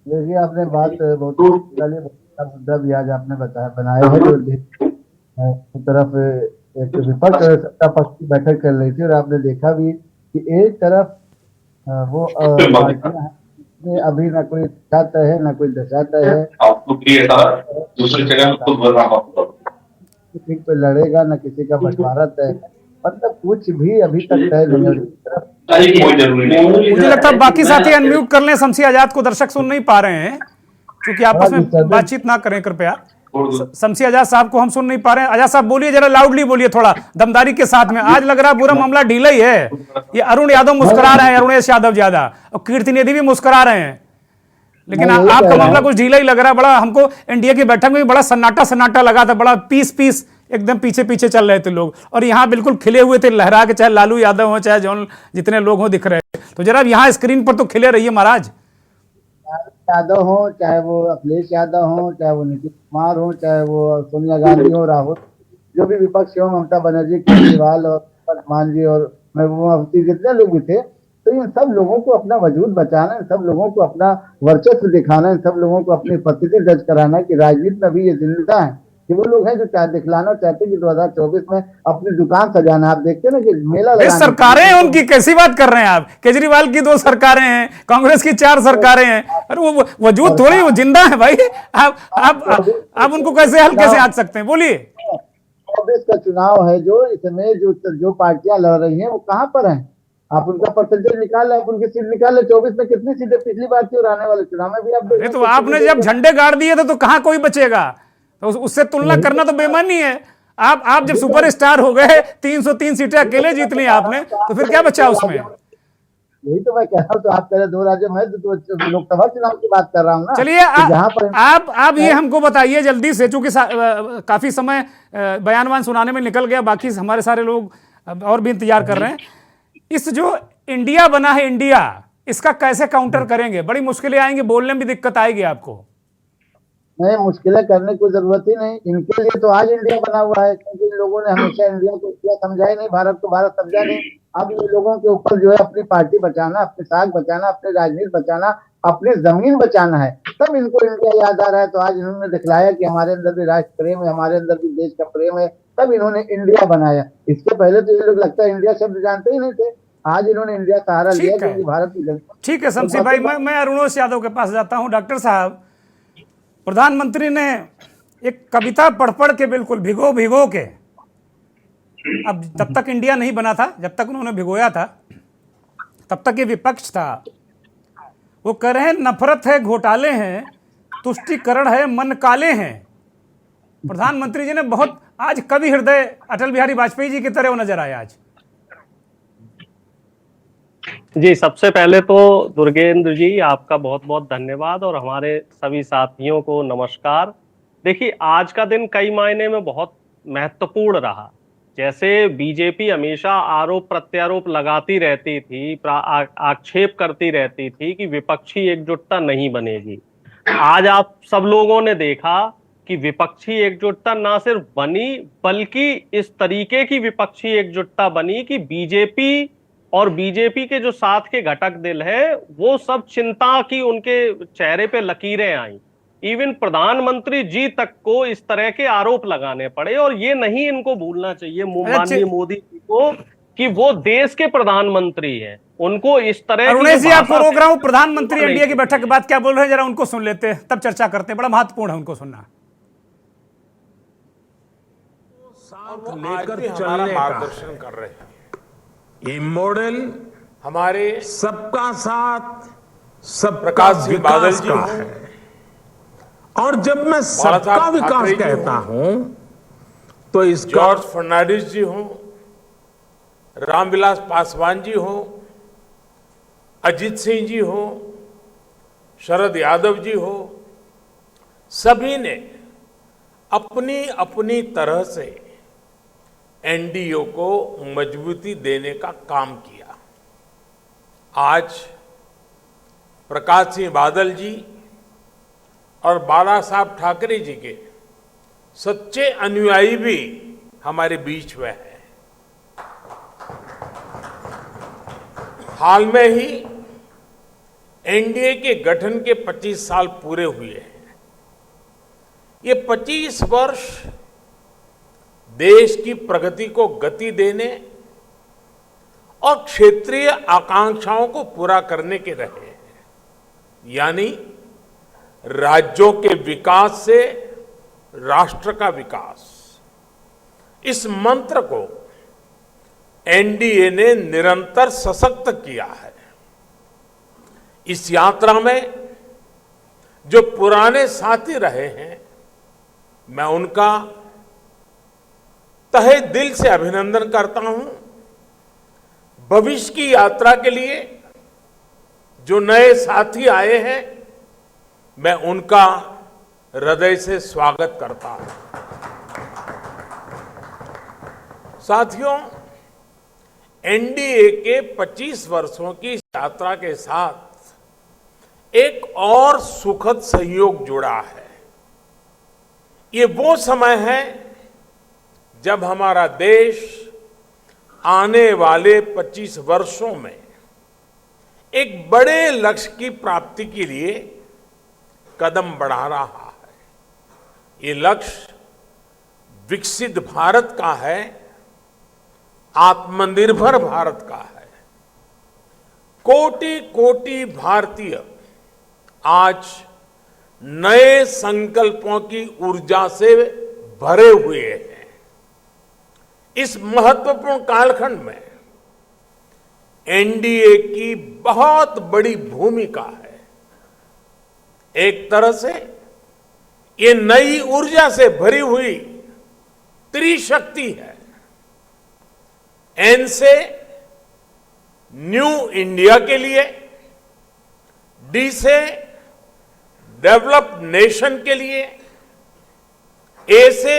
Speaker 15: देखिए आपने बात बहुत मुद्दा भी आज आपने बनाया है। जो एक तरफ एक विपक्ष सत्ता पक्ष की बैठक कर रही थी, और आपने देखा भी कि एक तरफ वो पार्टियां हैं, अभी ना कोई चाहता है ना कोई दर्शाता है, दूसरी जगह किसी पे लड़ेगा ना किसी का बंटवारा तय, मतलब कुछ भी अभी तक तय नहीं।
Speaker 1: मुझे लगता है बाकी साथी अनम्यूट कर लें शमसी आजाद को, दर्शक सुन नहीं पा रहे हैं, क्योंकि आपस में बातचीत ना करें कृपया। शमसी आजाद साहब को हम सुन नहीं पा रहे हैं। आजाद साहब बोलिए, जरा लाउडली बोलिए, थोड़ा दमदारी के साथ में। आज लग रहा है पूरा मामला ढीला ही है। ये अरुण यादव मुस्कुरा रहे हैं, अरुणेश यादव ज्यादा, और कीर्तिनिधि भी मुस्कुरा रहे हैं, लेकिन आपका मामला कुछ ढीला ही लग रहा है। बड़ा हमको एनडीए की बैठक में बड़ा सन्नाटा लगा था, बड़ा पीस एकदम पीछे चल रहे थे लोग, और यहाँ बिल्कुल खिले हुए थे, लहरा के, चाहे लालू यादव हो चाहे जौन जितने लोग हो दिख रहे हैं। तो जरा यहाँ स्क्रीन पर तो खिले रहिए महाराज।
Speaker 15: यादव हो, चाहे वो अखिलेश यादव हो, चाहे वो नीतीश कुमार हो, चाहे वो सोनिया गांधी हो, राहुल, जो भी विपक्ष हो, ममता बनर्जी, केजरीवाल और मान जी और महबूबा मुफ्ती, जितने लोग भी थे, तो इन सब लोगों को अपना वजूद बचाना, इन सब लोगों को अपना वर्चस्व दिखाना, इन सब लोगों को अपनी उपस्थिति दर्ज कराना कि राजनीति में भी ये जिंदा है कि वो लोग हैं जो दिखलाना चाहते हैं कि 2024 में अपनी दुकान सजाना। आप देखते हैं ना कि मेला
Speaker 1: ये सरकारें हैं उनकी, कैसी बात कर रहे हैं आप? केजरीवाल की 2 सरकारें हैं, कांग्रेस की 4 सरकारें हैं। अरे वो वजूद थोड़ी, वो जिंदा है भाई। आप उनको कैसे हल कैसे आंच सकते हैं? बोलिए।
Speaker 15: 24 का चुनाव है, जो इसमें जो पार्टियां लड़ रही हैं वो कहां पर हैं? आप उनका परसेंटेज निकाल लें, आप उनकी सीट निकाल लें। 24 में कितनी सीटें पिछली बार थी और आने वाले चुनाव में भी आप देखें।
Speaker 1: तो आपने जब झंडे गाड़ दिए थे तो कहां कोई बचेगा? तो उससे तुलना करना तो बेईमानी है। आप जब सुपरस्टार हो गए, 303 सीटें अकेले जीत ली आपने, तो फिर क्या बचा उसमें?
Speaker 15: यही तो मैं कह रहा हूँ। तो आप कह रहे 2 राज्यों में, तो लोकसभा चुनाव की बात कर रहा हूँ ना।
Speaker 1: चलिए आप ये हमको बताइए जल्दी से, चूंकि काफी समय बयानवान सुनाने में निकल गया, बाकी हमारे सारे लोग और भी इंतजार कर रहे हैं। इस जो इंडिया बना है, इंडिया, इसका कैसे काउंटर करेंगे? बड़ी मुश्किलें आएंगी, बोलने में भी दिक्कत आएगी आपको।
Speaker 15: नहीं, मुश्किलें करने की जरूरत ही नहीं। इनके लिए तो आज इंडिया बना हुआ है, क्योंकि इन लोगों ने हमेशा इंडिया को इंडिया समझा ही नहीं, भारत को भारत समझा नहीं। अब ये लोगों के ऊपर जो है अपनी पार्टी बचाना, अपनी साख बचाना, अपनी राजनीति बचाना, अपनी जमीन बचाना है, तब इनको इंडिया याद आ रहा है। तो आज इन्होंने दिखलाया कि हमारे अंदर भी राष्ट्र प्रेम है, हमारे अंदर भी देश का प्रेम है, तब इन्होंने इंडिया बनाया। इसके पहले तो ये लोग लगता है इंडिया शब्द जानते ही नहीं थे। आज इन्होंने इंडिया सहारा लिया क्योंकि भारत की जनता।
Speaker 1: ठीक है शमसी भाई, मैं अरुणोष यादव के पास जाता हूं। डॉक्टर साहब, प्रधानमंत्री ने एक कविता पढ़ के बिल्कुल भिगो के, अब तब तक इंडिया नहीं बना था, जब तक उन्होंने भिगोया था तब तक ये विपक्ष था। वो कह रहे हैं नफरत है, घोटाले हैं, तुष्टीकरण है, मन काले हैं। प्रधानमंत्री जी ने बहुत आज कवि हृदय अटल बिहारी वाजपेयी जी की तरह वो नजर आए आज।
Speaker 16: जी, सबसे पहले तो दुर्गेंद्र जी आपका बहुत बहुत धन्यवाद और हमारे सभी साथियों को नमस्कार। देखिए, आज का दिन कई मायने में बहुत महत्वपूर्ण रहा। जैसे बीजेपी हमेशा आरोप प्रत्यारोप लगाती रहती थी, आक्षेप करती रहती थी कि विपक्षी एकजुटता नहीं बनेगी। आज आप सब लोगों ने देखा कि विपक्षी एकजुटता ना सिर्फ बनी, बल्कि इस तरीके की विपक्षी एकजुटता बनी कि बीजेपी और बीजेपी के जो साथ के घटक दल है वो सब चिंता की उनके चेहरे पे लकीरें आई। इवन प्रधानमंत्री जी तक को इस तरह के आरोप लगाने पड़े। और ये नहीं इनको भूलना चाहिए माननीय मोदी जी को कि वो देश के प्रधानमंत्री हैं। उनको इस तरह
Speaker 1: अरुणेश जी, आपको रोक रहा हूं। प्रधानमंत्री एनडीए की बैठक के बाद क्या बोल रहे हैं, जरा उनको सुन लेते हैं, तब चर्चा करते हैं। बड़ा महत्वपूर्ण है उनको सुनना।
Speaker 14: लेकर चलने मार्गदर्शन कर रहे हैं। ये मॉडल हमारे सबका साथ, सबका विकास का है। और जब मैं सबका विकास कहता हूं तो इस जॉर्ज फर्नांडिस जी हो, रामविलास पासवान जी हो, अजीत सिंह जी हो, शरद यादव जी हो, सभी ने अपनी अपनी तरह से एनडीए को मजबूती देने का काम किया। आज प्रकाश सिंह बादल जी और बाला साहब ठाकरे जी के सच्चे अनुयायी भी हमारे बीच में हैं। हाल में ही एनडीए के गठन के 25 साल पूरे हुए हैं। ये 25 वर्ष देश की प्रगति को गति देने और क्षेत्रीय आकांक्षाओं को पूरा करने के रहे हैं। यानी राज्यों के विकास से राष्ट्र का विकास, इस मंत्र को एनडीए ने निरंतर सशक्त किया है। इस यात्रा में जो पुराने साथी रहे हैं, मैं उनका तहे दिल से अभिनंदन करता हूं। भविष्य की यात्रा के लिए जो नए साथी आए हैं, मैं उनका हृदय से स्वागत करता हूं। साथियों, एनडीए के 25 वर्षों की यात्रा के साथ एक और सुखद संयोग जुड़ा है। ये वो समय है जब हमारा देश आने वाले 25 वर्षों में एक बड़े लक्ष्य की प्राप्ति के लिए कदम बढ़ा रहा है। ये लक्ष्य विकसित भारत का है, आत्मनिर्भर भारत का है। कोटि कोटि भारतीय आज नए संकल्पों की ऊर्जा से भरे हुए हैं। इस महत्वपूर्ण कालखंड में एनडीए की बहुत बड़ी भूमिका है। एक तरह से ये नई ऊर्जा से भरी हुई त्रिशक्ति है। एन से न्यू इंडिया के लिए, डी से डेवलप्ड नेशन के लिए, ए से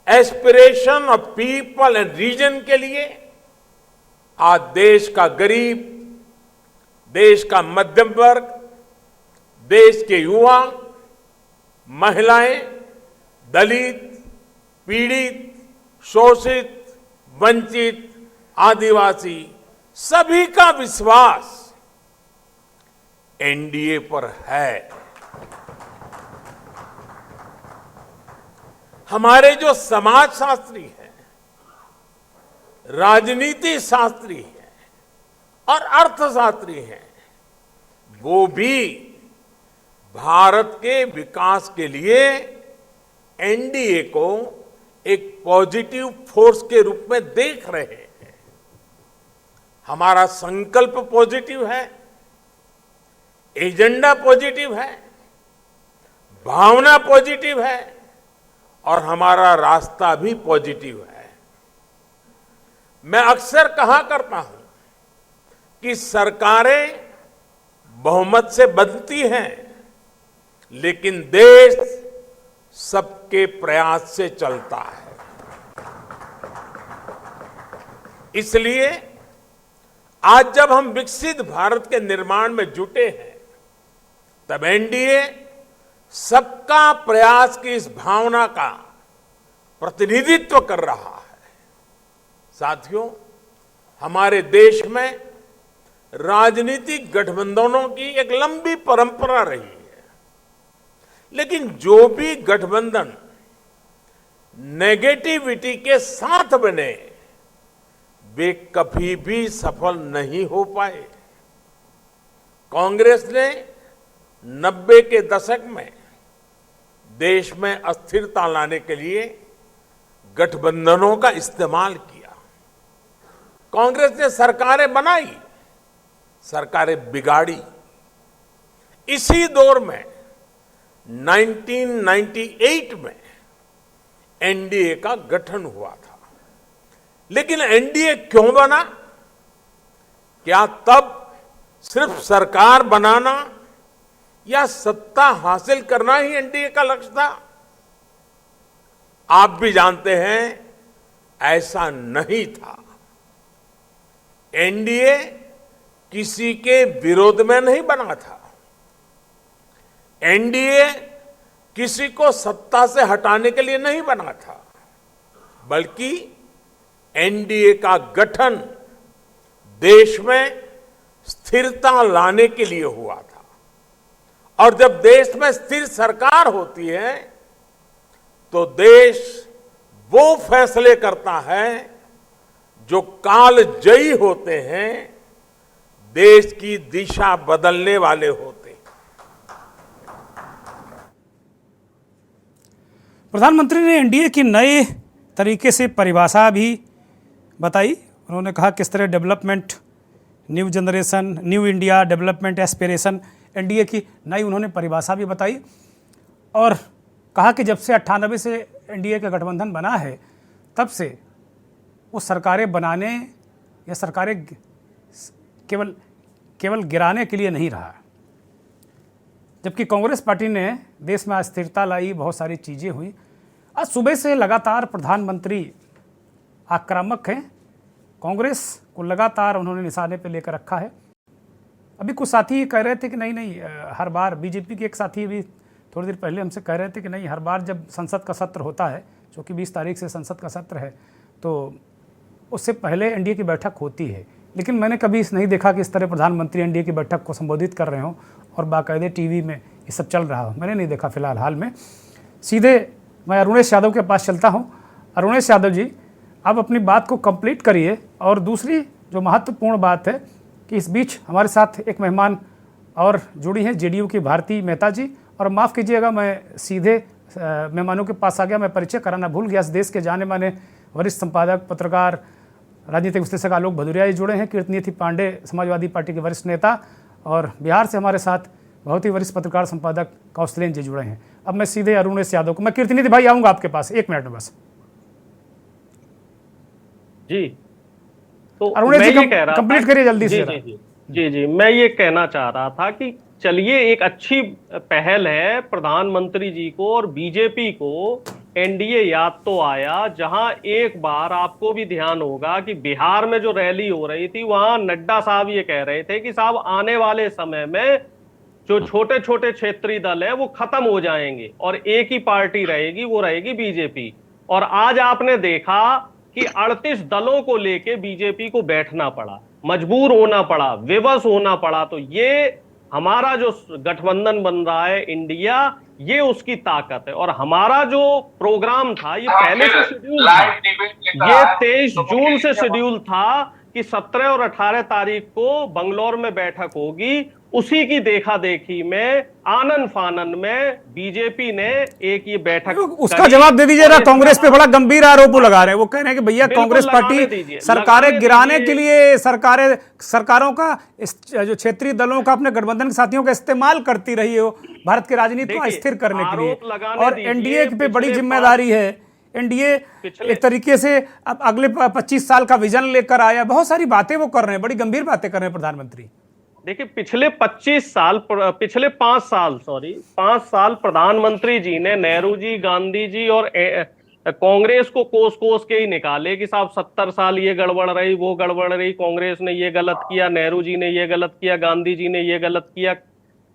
Speaker 14: aspiration of people and region के लिए। आज देश का गरीब, देश का मध्यम वर्ग, देश के युवा, महिलाएं, दलित, पीड़ित, शोषित, वंचित, आदिवासी, सभी का विश्वास एनडीए पर है। हमारे जो समाजशास्त्री हैं, राजनीति शास्त्री हैं और अर्थशास्त्री हैं, वो भी भारत के विकास के लिए एनडीए को एक पॉजिटिव फोर्स के रूप में देख रहे हैं। हमारा संकल्प पॉजिटिव है, एजेंडा पॉजिटिव है, भावना पॉजिटिव है और हमारा रास्ता भी पॉजिटिव है। मैं अक्सर कहा करता हूं कि सरकारें बहुमत से बनती हैं, लेकिन देश सबके प्रयास से चलता है। इसलिए आज जब हम विकसित भारत के निर्माण में जुटे हैं, तब एनडीए सबका प्रयास की इस भावना का प्रतिनिधित्व कर रहा है। साथियों, हमारे देश में राजनीतिक गठबंधनों की एक लंबी परंपरा रही है, लेकिन जो भी गठबंधन नेगेटिविटी के साथ बने, वे कभी भी सफल नहीं हो पाए। कांग्रेस ने 90 के दशक में देश में अस्थिरता लाने के लिए गठबंधनों का इस्तेमाल किया। कांग्रेस ने सरकारें बनाई, सरकारें बिगाड़ी। इसी दौर में 1998 में एनडीए का गठन हुआ था। लेकिन एनडीए क्यों बना? क्या तब सिर्फ सरकार बनाना या सत्ता हासिल करना ही एनडीए का लक्ष्य था? आप भी जानते हैं ऐसा नहीं था। एनडीए किसी के विरोध में नहीं बना था। एनडीए किसी को सत्ता से हटाने के लिए नहीं बना था, बल्कि एनडीए का गठन देश में स्थिरता लाने के लिए हुआ था। और जब देश में स्थिर सरकार होती है, तो देश वो फैसले करता है जो कालजयी होते हैं, देश की दिशा बदलने वाले होते हैं।
Speaker 1: प्रधानमंत्री ने एनडीए की नए तरीके से परिभाषा भी बताई। उन्होंने कहा किस तरह development, new generation, new India, development aspiration, NDA की नई उन्होंने परिभाषा भी बताई। और कहा कि जब से 98 से एनडीए का गठबंधन बना है, तब से वो सरकारें बनाने या सरकारें केवल गिराने के लिए नहीं रहा। जबकि कांग्रेस पार्टी ने देश में अस्थिरता लाई, बहुत सारी चीज़ें हुई। आज सुबह से लगातार प्रधानमंत्री आक्रामक हैं। कांग्रेस को लगातार उन्होंने निशाने पे लेकर रखा है। अभी कुछ साथी कह रहे थे कि नहीं हर बार, बीजेपी के एक साथी भी थोड़ी देर पहले हमसे कह रहे थे कि नहीं, हर बार जब संसद का सत्र होता है, जो कि 20 तारीख से संसद का सत्र है, तो उससे पहले एनडीए की बैठक होती है। लेकिन मैंने कभी नहीं देखा कि इस तरह प्रधानमंत्री एनडीए की बैठक को संबोधित कर रहे हों और बाकायदे टीवी में ये सब चल रहा हो। मैंने नहीं देखा फिलहाल हाल में। सीधे मैं अरुणेश यादव के पास चलता हूं। अरुणेश यादव जी, आप अपनी बात को कंप्लीट करिए। और दूसरी जो महत्वपूर्ण बात है कि इस बीच हमारे साथ एक मेहमान और जुड़ी हैं, जेडीयू की भारती मेहता जी। और माफ़ कीजिएगा, मैं सीधे मेहमानों के पास आ गया, मैं परिचय कराना भूल गया। इस देश के जाने माने वरिष्ठ संपादक, पत्रकार, राजनीतिक विश्लेषक आलोक भदौरिया जी जुड़े हैं, कीर्तनिधि पांडे समाजवादी पार्टी के वरिष्ठ नेता, और बिहार से हमारे साथ बहुत ही वरिष्ठ पत्रकार संपादक कौशलेन जी जुड़े हैं। अब मैं सीधे अरुणेश यादव को, मैं कीर्तनिधि भाई आऊँगा आपके पास 1 मिनट में बस।
Speaker 16: जी, तो
Speaker 1: अरुणेश
Speaker 16: मैं
Speaker 1: जी
Speaker 16: ये कह रहा
Speaker 1: कंप्लीट करिए जल्दी से।
Speaker 16: जी, मैं ये कहना चाह रहा था कि चलिए, एक अच्छी पहल है प्रधानमंत्री जी को और बीजेपी को एनडीए याद तो आया, जहां एक बार आपको भी ध्यान होगा कि बिहार में जो रैली हो रही थी वहां नड्डा साहब ये कह रहे थे कि साहब आने वाले समय में जो छोटे छोटे क्षेत्रीय दल है वो खत्म हो जाएंगे और एक ही पार्टी रहेगी, वो रहेगी बीजेपी। और आज आपने देखा कि 38 दलों को लेके बीजेपी को बैठना पड़ा, मजबूर होना पड़ा, विवश होना पड़ा। तो ये हमारा जो गठबंधन बन रहा है इंडिया, ये उसकी ताकत है। और हमारा जो प्रोग्राम था ये पहले से शेड्यूल था, ये 23 जून से शेड्यूल था कि 17 और 18 तारीख को बंगलौर में बैठक होगी। उसी की देखा देखी में आनन फानन में बीजेपी ने एक ये बैठक,
Speaker 1: उसका जवाब दे दीजिए ना। कांग्रेस पे बड़ा गंभीर आरोप लगा रहे हैं, वो कह रहे हैं कि भैया कांग्रेस पार्टी सरकारें गिराने के लिए सरकारों का जो क्षेत्रीय दलों का अपने गठबंधन के साथियों का इस्तेमाल करती रही हो भारत की राजनीति को अस्थिर करने के लिए। और एनडीए पे बड़ी जिम्मेदारी है। एनडीए एक तरीके से अब अगले 25 साल का विजन लेकर आया, बहुत सारी बातें वो कर रहे हैं, बड़ी गंभीर बातें कर रहे हैं प्रधानमंत्री।
Speaker 16: देखिए, पिछले 5 साल प्रधानमंत्री जी ने नेहरू जी, गांधी जी और कांग्रेस को कोस कोस के ही निकाले कि साहब 70 साल ये गड़बड़ रही, वो गड़बड़ रही, कांग्रेस ने ये गलत किया, नेहरू जी ने ये गलत किया, गांधी जी ने ये गलत किया।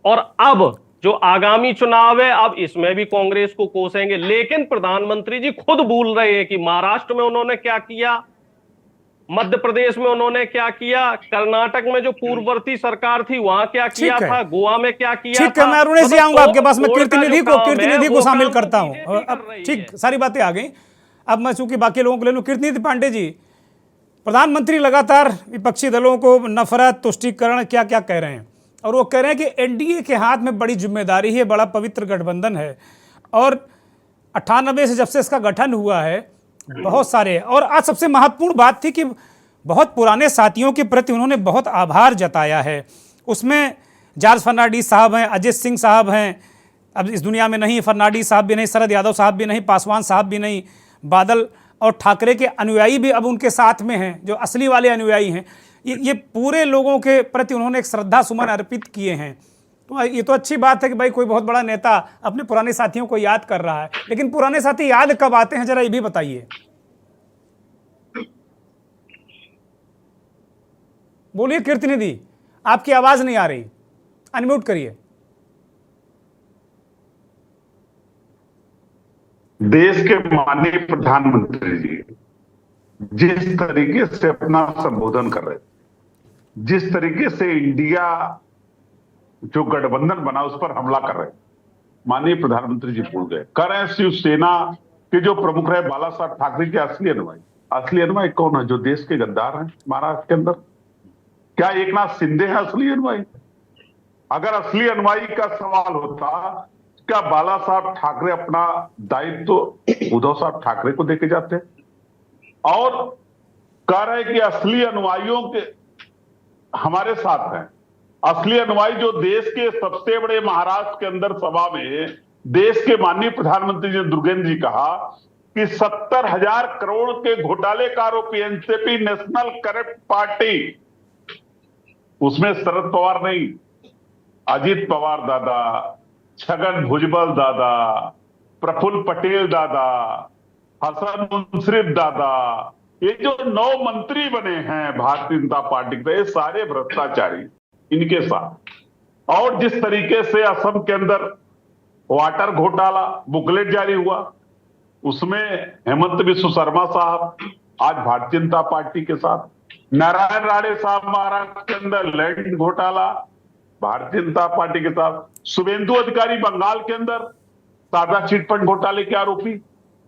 Speaker 16: और अब जो आगामी चुनाव है, अब इसमें भी कांग्रेस को कोसेंगे। लेकिन प्रधानमंत्री जी खुद भूल रहे हैं कि महाराष्ट्र में उन्होंने क्या किया, मध्य प्रदेश में उन्होंने क्या किया, कर्नाटक में जो पूर्ववर्ती सरकार थी वहां क्या किया था, गोवा में क्या किया
Speaker 1: था। मैं अरुणेश जी आऊंगा आपके पास, मैं कीर्तनिधि को शामिल करता हूं। अब ठीक, सारी बातें आ गई। अब मैं चूंकि बाकी लोगों को ले लूं, कीर्तनिधि पांडे जी, प्रधानमंत्री लगातार विपक्षी दलों को नफरत, तुष्टीकरण क्या क्या कह रहे हैं, और वो कह रहे हैं कि एनडीए के हाथ में बड़ी जिम्मेदारी है, बड़ा पवित्र गठबंधन है। और 98 से जब से इसका गठन हुआ है बहुत सारे, और आज सबसे महत्वपूर्ण बात थी कि बहुत पुराने साथियों के प्रति उन्होंने बहुत आभार जताया है। उसमें जॉर्ज फर्नांडीज साहब हैं, अजित सिंह साहब हैं, अब इस दुनिया में नहीं, फर्नांडीज साहब भी नहीं, शरद यादव साहब भी नहीं, पासवान साहब भी नहीं, बादल और ठाकरे के अनुयायी भी अब उनके साथ में हैं, जो असली वाले अनुयायी हैं। ये पूरे लोगों के प्रति उन्होंने एक श्रद्धा सुमन अर्पित किए हैं। तो ये तो अच्छी बात है कि भाई कोई बहुत बड़ा नेता अपने पुराने साथियों को याद कर रहा है। लेकिन पुराने साथी याद कब आते हैं, जरा ये भी बताइए। बोलिए कीर्तनिधि, आपकी आवाज नहीं आ रही, अनम्यूट करिए।
Speaker 17: देश के माननीय प्रधानमंत्री जी जिस तरीके से अपना संबोधन कर रहे थे, जिस तरीके से इंडिया जो गठबंधन बना उस पर हमला कर रहे, माननीय प्रधानमंत्री जी भूल गए। कर रहे शिवसेना के जो प्रमुख रहे बाला साहब ठाकरे के असली अनुयायी कौन है? जो देश के गद्दार हैं महाराष्ट्र के अंदर। क्या एकनाथ शिंदे है असली अनुयायी? अगर असली अनुयायी का सवाल होता, क्या बाला साहब ठाकरे अपना दायित्व तो उद्धव साहब ठाकरे को देके जाते? और कह रहे कि असली अनुयायियों के हमारे साथ हैं। असली अनुयायी जो देश के सबसे बड़े महाराष्ट्र के अंदर सभा में देश के माननीय प्रधानमंत्री जी दुर्गेंद्र जी कहा कि 70,000 करोड़ के घोटाले का आरोपी एनसीपी, नेशनल करप्ट पार्टी, उसमें शरद पवार नहीं, अजित पवार दादा, छगन भुजबल दादा, प्रफुल्ल पटेल दादा, हसन मुंसरिफ दादा, ये जो 9 मंत्री बने हैं भारतीय जनता पार्टी के, ये सारे भ्रष्टाचारी इनके साथ। और जिस तरीके से असम के अंदर वाटर घोटाला बुकलेट जारी हुआ, उसमें हेमंत बिस्व शर्मा साहब आज भारतीय जनता पार्टी के साथ, नारायण राणे साहब महाराष्ट्र के अंदर लैंड घोटाला भारतीय जनता पार्टी के साथ, शुभेंदु अधिकारी बंगाल के अंदर सारदा चिटफंड घोटाले के आरोपी,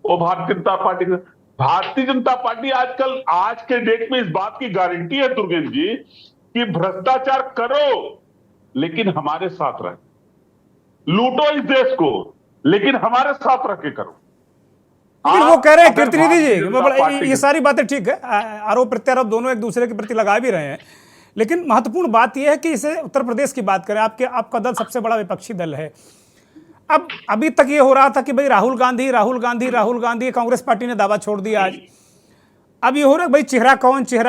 Speaker 17: वो भारतीय जनता पार्टी के। भारतीय जनता पार्टी आजकल आज के डेट में इस बात की गारंटी है दुर्गेंद्र जी कि भ्रष्टाचार करो लेकिन हमारे साथ रहे, लूटो इस देश को लेकिन हमारे साथ रह के करो।
Speaker 1: लेकिन वो कह रहे हैं कीर्तिनिधि जी, ये सारी बातें ठीक है, आरोप प्रत्यारोप दोनों एक दूसरे के प्रति लगा भी रहे हैं, लेकिन महत्वपूर्ण बात यह है कि इसे उत्तर प्रदेश की बात करें, आपका दल सबसे बड़ा विपक्षी दल है। अब अभी तक ये हो रहा था कि भाई राहुल गांधी, कांग्रेस पार्टी ने दावा छोड़ दिया आज। अब ये हो रहा है भाई चेहरा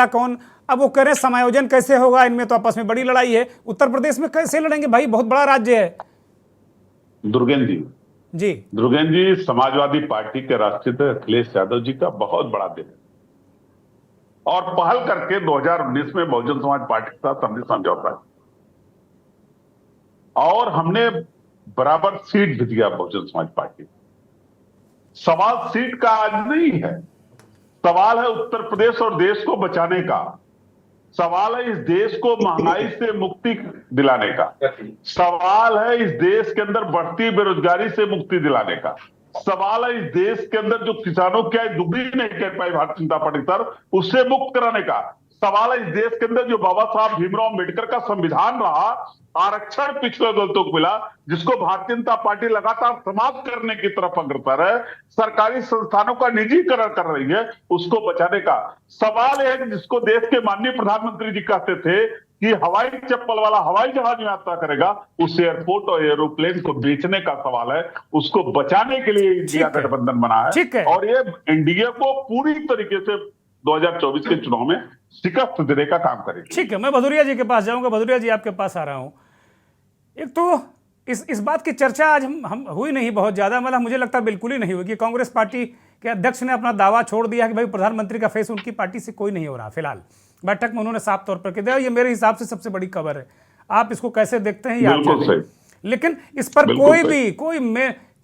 Speaker 1: कौन। अब वो कह रहे हैं समायोजन कैसे होगा, इनमें तो आपस में बड़ी लड़ाई है, उत्तर प्रदेश में कैसे लड़ेंगे भाई, बहुत बड़ा राज्य है।
Speaker 17: दुर्गेंद्र जी, समाजवादी पार्टी के राष्ट्रीय अध्यक्ष अखिलेश यादव जी का बहुत बड़ा दिन है और पहल करके 2019 में बहुजन समाज पार्टी के साथ हमने समझौता किया और हमने बराबर सीट भी दिया बहुजन समाज पार्टी। सवाल सीट का आज नहीं है, सवाल है उत्तर प्रदेश और देश को बचाने का, सवाल है इस देश को महंगाई से मुक्ति दिलाने का, सवाल है इस देश के अंदर बढ़ती बेरोजगारी से मुक्ति दिलाने का, सवाल है इस देश के अंदर जो किसानों की आय दुगनी नहीं कर पाई भारतीय जनता पार्टी सर, उससे मुक्त कराने का, सवाल है इस देश के अंदर जो बाबा साहब भीमराव अम्बेडकर का संविधान रहा, आरक्षण पिछड़े दलितों को मिला, जिसको भारतीय जनता पार्टी लगातार समाप्त करने की तरफ अग्रसर है, सरकारी संस्थानों का निजीकरण कर रही है, उसको बचाने का सवाल है कि जिसको देश के माननीय प्रधानमंत्री जी कहते थे कि हवाई चप्पल वाला हवाई जहाज में यात्रा करेगा, उस एयरपोर्ट और एरोप्लेन को बेचने का सवाल है, उसको बचाने के लिए इंडिया गठबंधन बना है और ये एनडीए को पूरी तरीके से 2024 के चुनाव में शिकस्त देने का काम करेगी।
Speaker 1: ठीक है, मैं भदौरिया जी के पास जाऊंगा। भदौरिया जी आपके पास आ रहा हूं। एक तो इस बात की चर्चा आज हम हुई नहीं बहुत ज्यादा, मतलब मुझे लगता है बिल्कुल ही नहीं हुई कि कांग्रेस पार्टी के अध्यक्ष ने अपना दावा छोड़ दिया कि भाई प्रधानमंत्री का फेस उनकी पार्टी से कोई नहीं हो रहा। फिलहाल बैठक में उन्होंने साफ तौर पर कह दिया, ये मेरे हिसाब से सबसे बड़ी खबर है। आप इसको कैसे देखते हैं? लेकिन इस पर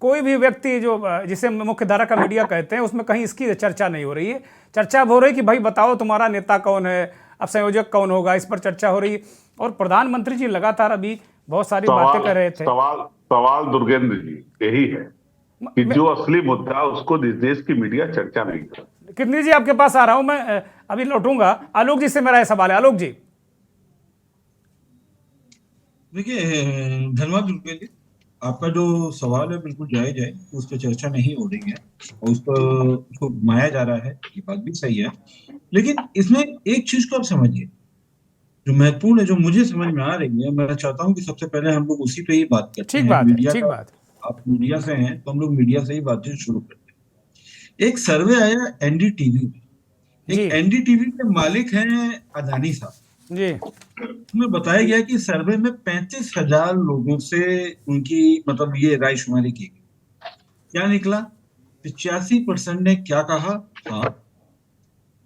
Speaker 1: कोई भी व्यक्ति जो जिसे मुख्य धारा का मीडिया कहते हैं उसमें कहीं इसकी चर्चा नहीं हो रही है। चर्चा हो रही है कि भाई बताओ तुम्हारा नेता कौन है, अब संयोजक कौन होगा, इस पर चर्चा हो रही है। और प्रधानमंत्री जी लगातार अभी बहुत सारी बातें कर रहे थे।
Speaker 17: सवाल दुर्गेंद्र जी यही है कि जो असली मुद्दा उसको देश की मीडिया चर्चा नहीं कर।
Speaker 1: कितनी जी आपके पास आ रहा हूं मैं, अभी लौटूंगा। आलोक जी से मेरा सवाल है। आलोक जी,
Speaker 18: देखिए धन्यवाद दुर्गेंद्र जी, आपका जो सवाल है बिल्कुल जायज है, उस पर चर्चा नहीं हो रही है और उसको घुमाया जा रहा है, ये बात भी सही है। लेकिन इसमें एक चीज को आप समझिए जो महत्वपूर्ण है, जो मुझे समझ में आ रही है, मैं चाहता हूं कि सबसे पहले हम लोग उसी पे ही बात करते हैं। ठीक बात। आप मीडिया से हैं तो हम लोग मीडिया से ही बातचीत शुरू करते हैं। एक सर्वे आया एनडीटीवी में, एक एनडीटीवी के मालिक हैं अदानी साहब
Speaker 1: जी,
Speaker 18: उसमें बताया गया कि सर्वे में 35,000 लोगों से उनकी मतलब ये राय शुमारी की गई। क्या निकला? 85% ने क्या कहा? हाँ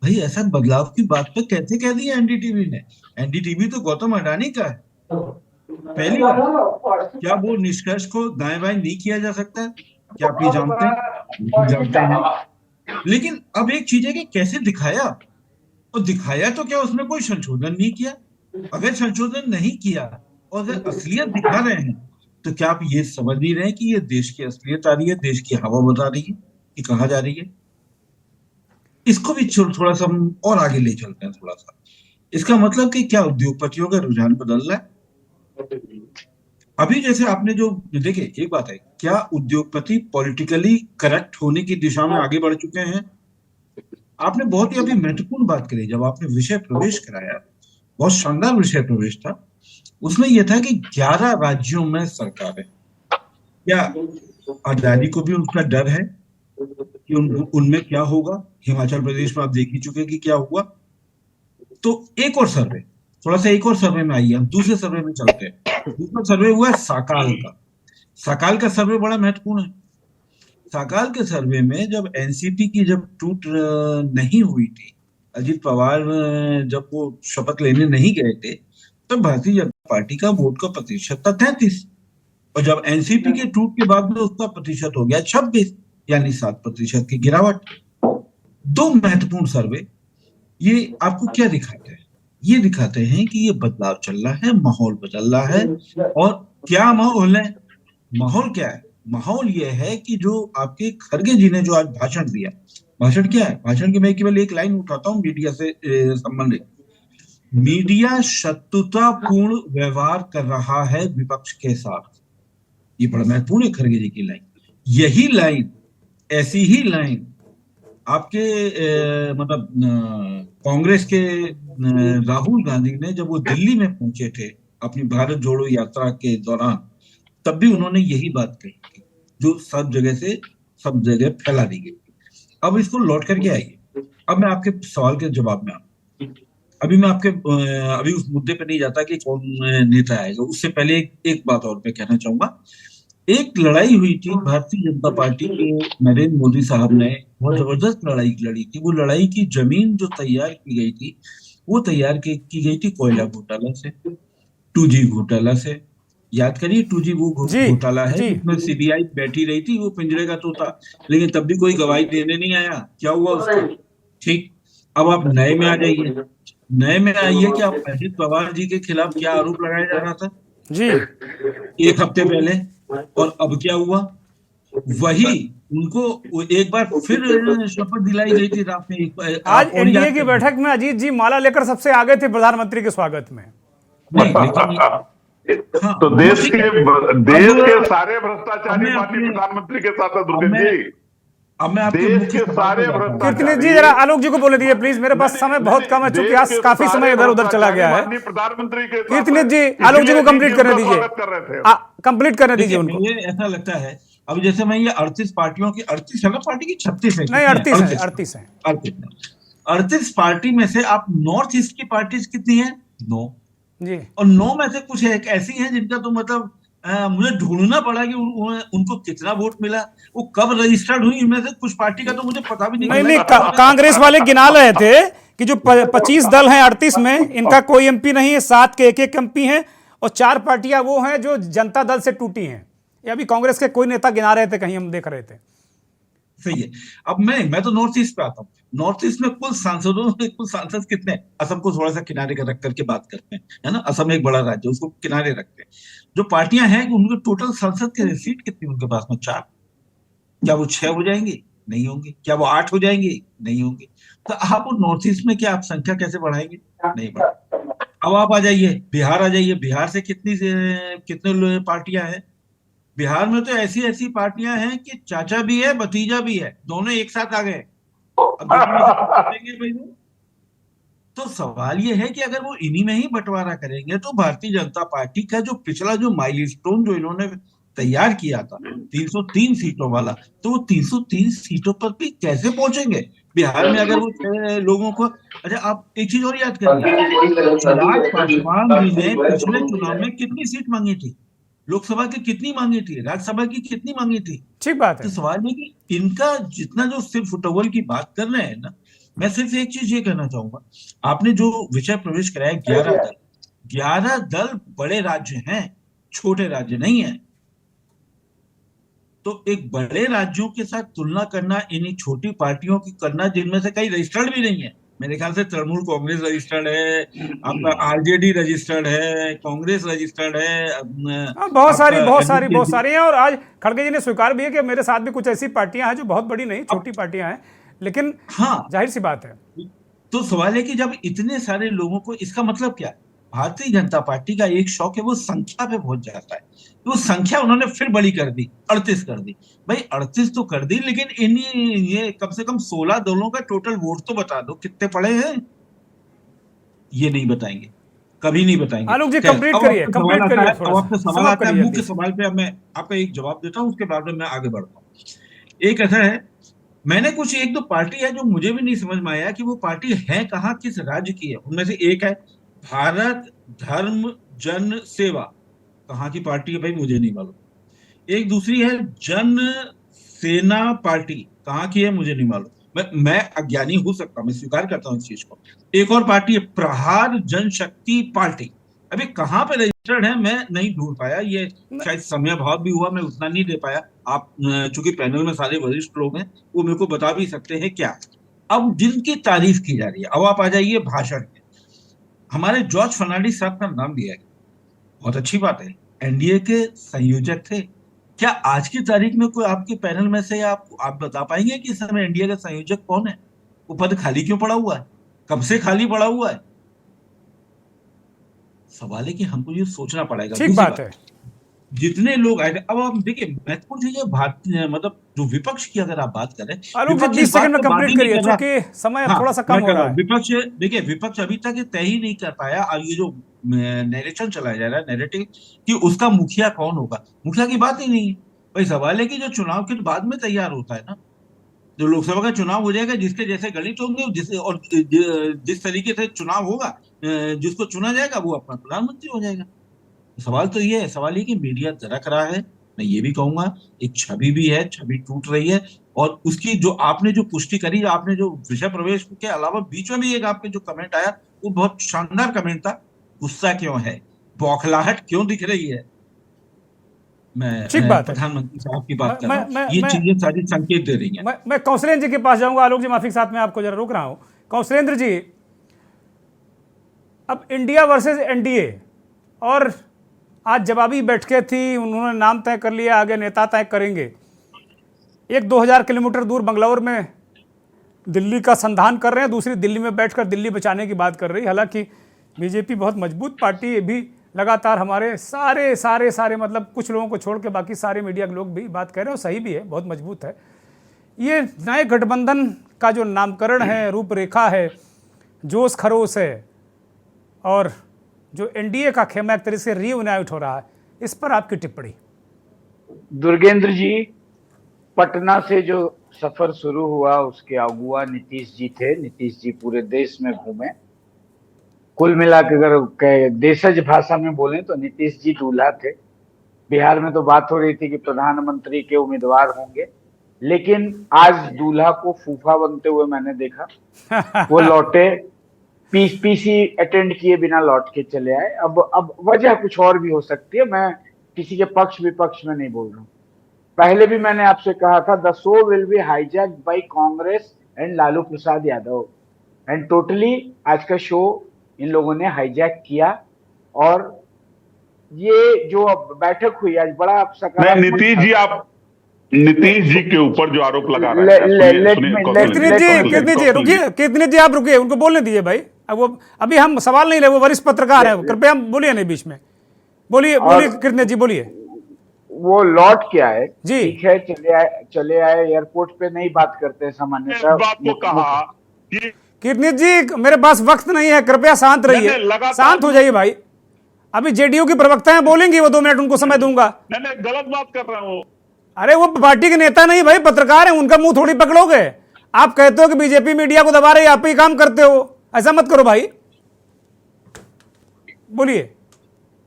Speaker 18: भाई, ऐसा बदलाव की बात पे कैसे कह दी एनडीटीवी ने? एनडीटीवी तो गौतम अडानी का है। पहली बात, क्या वो निष्कर्ष को दाएं बाएं नहीं किया जा सकता? क्या आप ये जानते हैं? जानते हैं। लेकिन अब एक चीज है कि कैसे दिखाया, और दिखाया तो क्या उसमें कोई संशोधन नहीं किया? अगर संशोधन नहीं किया और अगर असलियत दिखा रहे हैं तो क्या आप ये समझ नहीं रहे कि ये देश की असलियत आ रही है, देश की हवा बता रही है कि कहाँ जा रही है? इसको भी थोड़ा सा हम और आगे ले चलते हैं थोड़ा सा। इसका मतलब कि क्या उद्योगपतियों का रुझान बदल रहा है? अभी जैसे आपने जो देखिए, एक बात है, क्या उद्योगपति पॉलिटिकली करेक्ट होने की दिशा में आगे बढ़ चुके हैं? आपने बहुत ही अभी महत्वपूर्ण बात करी जब आपने विषय प्रवेश कराया, बहुत शानदार विषय प्रवेश था। उसमें यह था कि 11 राज्यों में सरकार है। क्या अदानी को भी उनका डर है कि उनमें क्या होगा? हिमाचल प्रदेश में आप देख ही चुके कि क्या हुआ। तो एक और सर्वे, थोड़ा सा एक और सर्वे में आइए, हम दूसरे सर्वे में चलते हैं। दूसरा सर्वे हुआ है साकाल का। साकाल का सर्वे बड़ा महत्वपूर्ण है। साकाल के सर्वे में जब एनसीपी की जब टूट नहीं हुई थी, अजित पवार जब वो शपथ लेने नहीं गए थे, तब भारतीय जनता पार्टी का वोट का प्रतिशत था 33, और जब एनसीपी के टूट के बाद में उसका प्रतिशत हो गया 26, यानी 7% की गिरावट। दो महत्वपूर्ण सर्वे ये आपको क्या दिखाते हैं? ये दिखाते हैं कि ये बदलाव चल रहा है, माहौल बदल रहा है। और क्या माहौल है? माहौल क्या है? माहौल ये है कि जो आपके खड़गे जी ने जो आज भाषण दिया, भाषण क्या है, भाषण की मैं केवल एक लाइन उठाता हूँ मीडिया से संबंधित। मीडिया शत्रुतापूर्ण व्यवहार कर रहा है विपक्ष के साथ, ये बड़ा महत्वपूर्ण है खड़गे जी की लाइन। यही लाइन, ऐसी ही लाइन आपके कांग्रेस के राहुल गांधी ने जब वो दिल्ली में पहुंचे थे अपनी भारत जोड़ो यात्रा के दौरान, तब भी उन्होंने यही बात कही जो सब जगह फैला दी गई। अब इसको लौट करके आइए, अब मैं आपके सवाल के जवाब में आऊं। अभी उस मुद्दे पे नहीं जाता कि कौन नेता आएगा, उससे पहले एक बात और मैं कहना चाहूंगा। एक लड़ाई हुई थी भारतीय जनता पार्टी के नरेंद्र मोदी साहब ने, बहुत जबरदस्त लड़ाई लड़ी थी। वो लड़ाई की जमीन जो तैयार की गई थी, वो तैयार की गई थी कोयला घोटाला से, 2G घोटाला से। याद करिए 2G वो घोटाला है जिसमें सीबीआई बैठी रही थी, वो पिंजरे का तोता, लेकिन तब भी कोई गवाही देने नहीं आया। क्या हुआ उसका? ठीक, अब आप नए में आ जाइए, नए में आइए कि आप अजित पवार जी के खिलाफ क्या आरोप लगाया जा रहा था
Speaker 1: जी
Speaker 18: एक हफ्ते पहले, और अब क्या हुआ? वही उनको एक बार फिर शपथ दिलाई गई थी रात में।
Speaker 1: आज एनडीए की बैठक में अजीत जी माला लेकर सबसे आगे थे प्रधानमंत्री के स्वागत में।
Speaker 18: नहीं, लेकिन हाँ,
Speaker 17: तो देश के सारे भ्रष्टाचारी माननीय प्रधानमंत्री के साथ है दुर्गेश जी।
Speaker 18: अब मैं
Speaker 17: देश के सारे
Speaker 1: कीर्तनेश जी जरा आलोक जी को बोले दीजिए प्लीज, मेरे पास समय बहुत कम है, चूंकि आज काफी समय इधर उधर चला गया है।
Speaker 17: प्रधानमंत्री के
Speaker 1: कीर्तनेश जी आलोक जी को कंप्लीट करने दीजिए, कंप्लीट करने दीजिए उनको।
Speaker 18: मुझे ऐसा लगता है अब जैसे मैं ये 38 पार्टियों की 38 है ना, पार्टी की 36 है,
Speaker 1: नहीं 38 है।
Speaker 18: 38 पार्टी में से आप नॉर्थ ईस्ट की पार्टीज कितनी है? 9
Speaker 1: जी, और
Speaker 18: 9 में से कुछ एक ऐसी हैं जिनका तो मतलब मुझे ढूंढना पड़ा कि उनको कितना वोट मिला, वो कब रजिस्टर्ड हुई। इनमें से कुछ पार्टी का तो मुझे पता भी नहीं।
Speaker 1: कांग्रेस वाले गिना रहे थे कि जो 25 दल हैं 38 में, इनका कोई एमपी नहीं है, 7 के एक एमपी हैं, और 4 पार्टियां वो हैं जो जनता दल से टूटी हैं। ये अभी कांग्रेस के कोई नेता गिना रहे थे, कहीं हम देख रहे थे।
Speaker 18: सही है। अब मैं तो नॉर्थ ईस्ट पे आता हूँ। नॉर्थ ईस्ट में कुल सांसद कितने? असम को थोड़ा सा किनारे रख करके बात करते हैं, है ना। असम एक बड़ा राज्य, उसको किनारे रखते हैं। जो पार्टियां हैं उनके टोटल सांसद के सीट कितनी उनके पास में? 4। क्या वो 6 हो जाएंगे? नहीं होंगे। क्या वो 8 हो जाएंगे? नहीं होंगे। तो आप नॉर्थ ईस्ट में क्या आप संख्या कैसे बढ़ाएंगे? नहीं बढ़ा। अब आप आ जाइए बिहार, आ जाइए बिहार से कितने पार्टियां हैं? बिहार में तो ऐसी पार्टियां हैं कि चाचा भी है भतीजा भी है, दोनों एक साथ आ गए। तो सवाल ये है कि अगर वो इन्हीं में ही बंटवारा करेंगे तो भारतीय जनता पार्टी का जो पिछला जो माइलस्टोन जो इन्होंने तैयार किया था 303 सीटों वाला, तो वो 303 सीटों पर भी कैसे पहुंचेंगे? बिहार में अगर वो 6 लोगों को, अच्छा आप एक चीज और याद करिए, चिराग पासवान जी ने पिछले चुनाव में कितनी सीट मांगी थी? लोकसभा की कितनी मांगी थी? राज्यसभा की कितनी मांगी थी?
Speaker 1: ठीक बात है।
Speaker 18: तो सवाल है कि इनका जितना जो सिर्फ फुटबॉल की बात कर रहे हैं ना, मैं सिर्फ एक चीज ये कहना चाहूंगा, आपने जो विषय प्रवेश कराया 11 दल बड़े राज्य हैं, छोटे राज्य नहीं है। तो एक बड़े राज्यों के साथ तुलना करना इन्हीं छोटी पार्टियों की करना जिनमें से कई रजिस्टर्ड भी नहीं है। मेरे ख्याल से तृणमूल कांग्रेस रजिस्टर्ड है, आपका आरजेडी रजिस्टर्ड है, कांग्रेस रजिस्टर्ड है,
Speaker 1: बहुत सारी हैं। और आज खड़गे जी ने स्वीकार भी है कि मेरे साथ भी कुछ ऐसी पार्टियां हैं जो बहुत बड़ी नहीं, छोटी पार्टियां हैं, लेकिन हाँ जाहिर सी बात है।
Speaker 18: तो सवाल है कि जब इतने सारे लोगों को, इसका मतलब क्या है? भारतीय जनता पार्टी का एक शौक है वो संख्या पे पहुंच जाता है, तो वो संख्या उन्होंने फिर बड़ी कर दी, 38 कर दी। भाई 38 तो कर दी, लेकिन ये कम से कम 16 दलों का टोटल वोट तो बता दो कितने पड़े हैं। ये नहीं बताएंगे, कभी नहीं बताएंगे।
Speaker 1: आलोक जी कंप्लीट करिए।
Speaker 18: अब आपका सवाल आता है, मुख्य सवाल पे अब मैं आपका एक जवाब देता हूँ, उसके बाद में मैं आगे बढ़ता हूँ। एक ऐसा है, मैंने कुछ 1-2 पार्टी है जो मुझे भी नहीं समझ में आया कि वो पार्टी है कहाँ, किस राज्य की है। उनमें से एक है भारत धर्म जन सेवा, कहाँ की पार्टी है भाई मुझे नहीं मालूम। एक दूसरी है जन सेना पार्टी, कहाँ की है मुझे नहीं मालूम। मैं अज्ञानी हो सकता हूं, मैं स्वीकार करता हूं इस चीज को। एक और पार्टी है प्रहार जनशक्ति पार्टी, अभी कहाँ पे रजिस्टर्ड है मैं नहीं ढूंढ पाया, ये शायद समय अभाव भी हुआ, मैं उतना नहीं दे पाया। आप चूंकि पैनल में सारे वरिष्ठ लोग हैं, वो मेरे को बता भी सकते हैं क्या। अब जिनकी तारीफ की जा रही है, अब आप आ जाइए भाषण में। हमारे जॉर्ज फर्नांडिस साहब का नाम लिया गया, बहुत अच्छी बात है, एनडीए के संयोजक थे। क्या आज की तारीख में कोई आपके पैनल में से आप बता पाएंगे कि इस समय इंडिया का संयोजक कौन है? वो पद खाली क्यों पड़ा हुआ है? कब से खाली पड़ा हुआ है? सवाल है कि हमको ये सोचना पड़ेगा।
Speaker 1: ठीक बात है।
Speaker 18: जितने लोग आए थे, अब आप देखिए महत्वपूर्ण चीज है भारतीय मतलब जो विपक्ष की अगर आप बात करें,
Speaker 1: आलोक जी 20 सेकंड में कंप्लीट करिए क्योंकि समय थोड़ा सा कम हो रहा है।
Speaker 18: विपक्ष देखिए, विपक्ष अभी तक ये तय ही नहीं कर पाया, और ये जो नैरेशन चलाया जा रहा है, नैरेटिव कि उसका मुखिया कौन होगा, मुखिया की बात ही नहीं है। भाई सवाल है कि जो चुनाव के बाद में तैयार होता है ना, जो लोकसभा का चुनाव हो जाएगा, जिसके जैसे गणित होंगे, और जिस तरीके से चुनाव होगा, जिसको चुना जाएगा वो अपना प्रधानमंत्री हो जाएगा। सवाल तो ये है, सवाल ये कि मीडिया दरक रहा है। मैं ये भी कहूंगा एक छवि भी है, छवि टूट रही है, और उसकी जो आपने जो पुष्टि करी, आपने जो विषय प्रवेश के अलावा बीच में भी एक आपके जो कमेंट आया वो बहुत शानदार कमेंट था। गुस्सा क्यों है, बौखलाहट क्यों दिख रही है? मैं प्रधानमंत्री साहब की बात कर रहा हूं, ये चीजें सारी संकेत दे रही हैं।
Speaker 1: मैं कौशलेंद्र जी के पास जाऊंगा। आलोक जी माफी के साथ में आपको जरा रोक रहा हूं। कौशलेंद्र जी, अब इंडिया वर्सेस एनडीए, और आज जवाबी बैठकें थी, उन्होंने नाम तय कर लिया, आगे नेता तय करेंगे। एक 2000 किलोमीटर दूर बंगलौर में दिल्ली का संधान कर रहे हैं, दूसरी दिल्ली में बैठकर दिल्ली बचाने की बात कर रही है। हालांकि बीजेपी बहुत मजबूत पार्टी भी, लगातार हमारे सारे मतलब कुछ लोगों को छोड़ के बाकी सारे मीडिया के लोग भी बात कर रहे हैं, और सही भी है, बहुत मजबूत है। ये नए गठबंधन का जो नामकरण है, रूपरेखा है, जोश खरोश है, और जो एनडीए का खेमा एक तरह से रीयूनाइट हो रहा है, इस पर आपकी टिप्पणी?
Speaker 19: दुर्गेंद्र जी, पटना से जो सफर शुरू हुआ उसके अगुआ नीतीश जी थे। नीतीश जी पूरे देश में घूमे। कुल मिलाकर अगर देशज भाषा में बोलें तो नीतीश जी दूल्हा थे। बिहार में तो बात हो रही थी कि प्रधानमंत्री के उम्मीदवार होंगे, लेकिन आज दूल्हा को फूफा बनते हुए मैंने देखा। वो लौटे, पीसी अटेंड किए बिना लौट के चले आए। अब वजह कुछ और भी हो सकती है, मैं किसी के पक्ष विपक्ष में नहीं बोल रहा हूँ। पहले भी मैंने आपसे कहा था, the show will be hijacked by Congress and Lalu Prasad Yadav, and totally आज का शो इन लोगों ने हाईजैक किया। और ये जो बैठक हुई आज बड़ा सकारात्मक।
Speaker 17: नीतीश जी के ऊपर जो आरोप लगा रहे
Speaker 1: हैं, कीर्तनी जी आप रुकिए, उनको बोलने दीजिए भाई। अब वो अभी हम सवाल नहीं ले, वो वरिष्ठ पत्रकार है, कृपया बोलिए नहीं बीच में। बोलिए कीर्तनी जी, बोलिए।
Speaker 19: वो लौट के आए, ठीक है, चले आए एयरपोर्ट पे, नहीं बात करते सामान्यतः।
Speaker 1: कीर्तनी जी, मेरे पास वक्त नहीं है, कृपया शांत रहिए, शांत हो जाइए भाई। अभी जेडीयू की प्रवक्ता है, बोलेंगी वो 2 मिनट, उनको समय दूंगा।
Speaker 17: नहीं, गलत बात कर रहा हूँ।
Speaker 1: अरे वो पार्टी के नेता नहीं भाई, पत्रकार हैं, उनका मुंह थोड़ी पकड़ोगे। आप कहते हो कि बीजेपी मीडिया को दबा रही है, आप ही काम करते हो, ऐसा मत करो भाई। बोलिए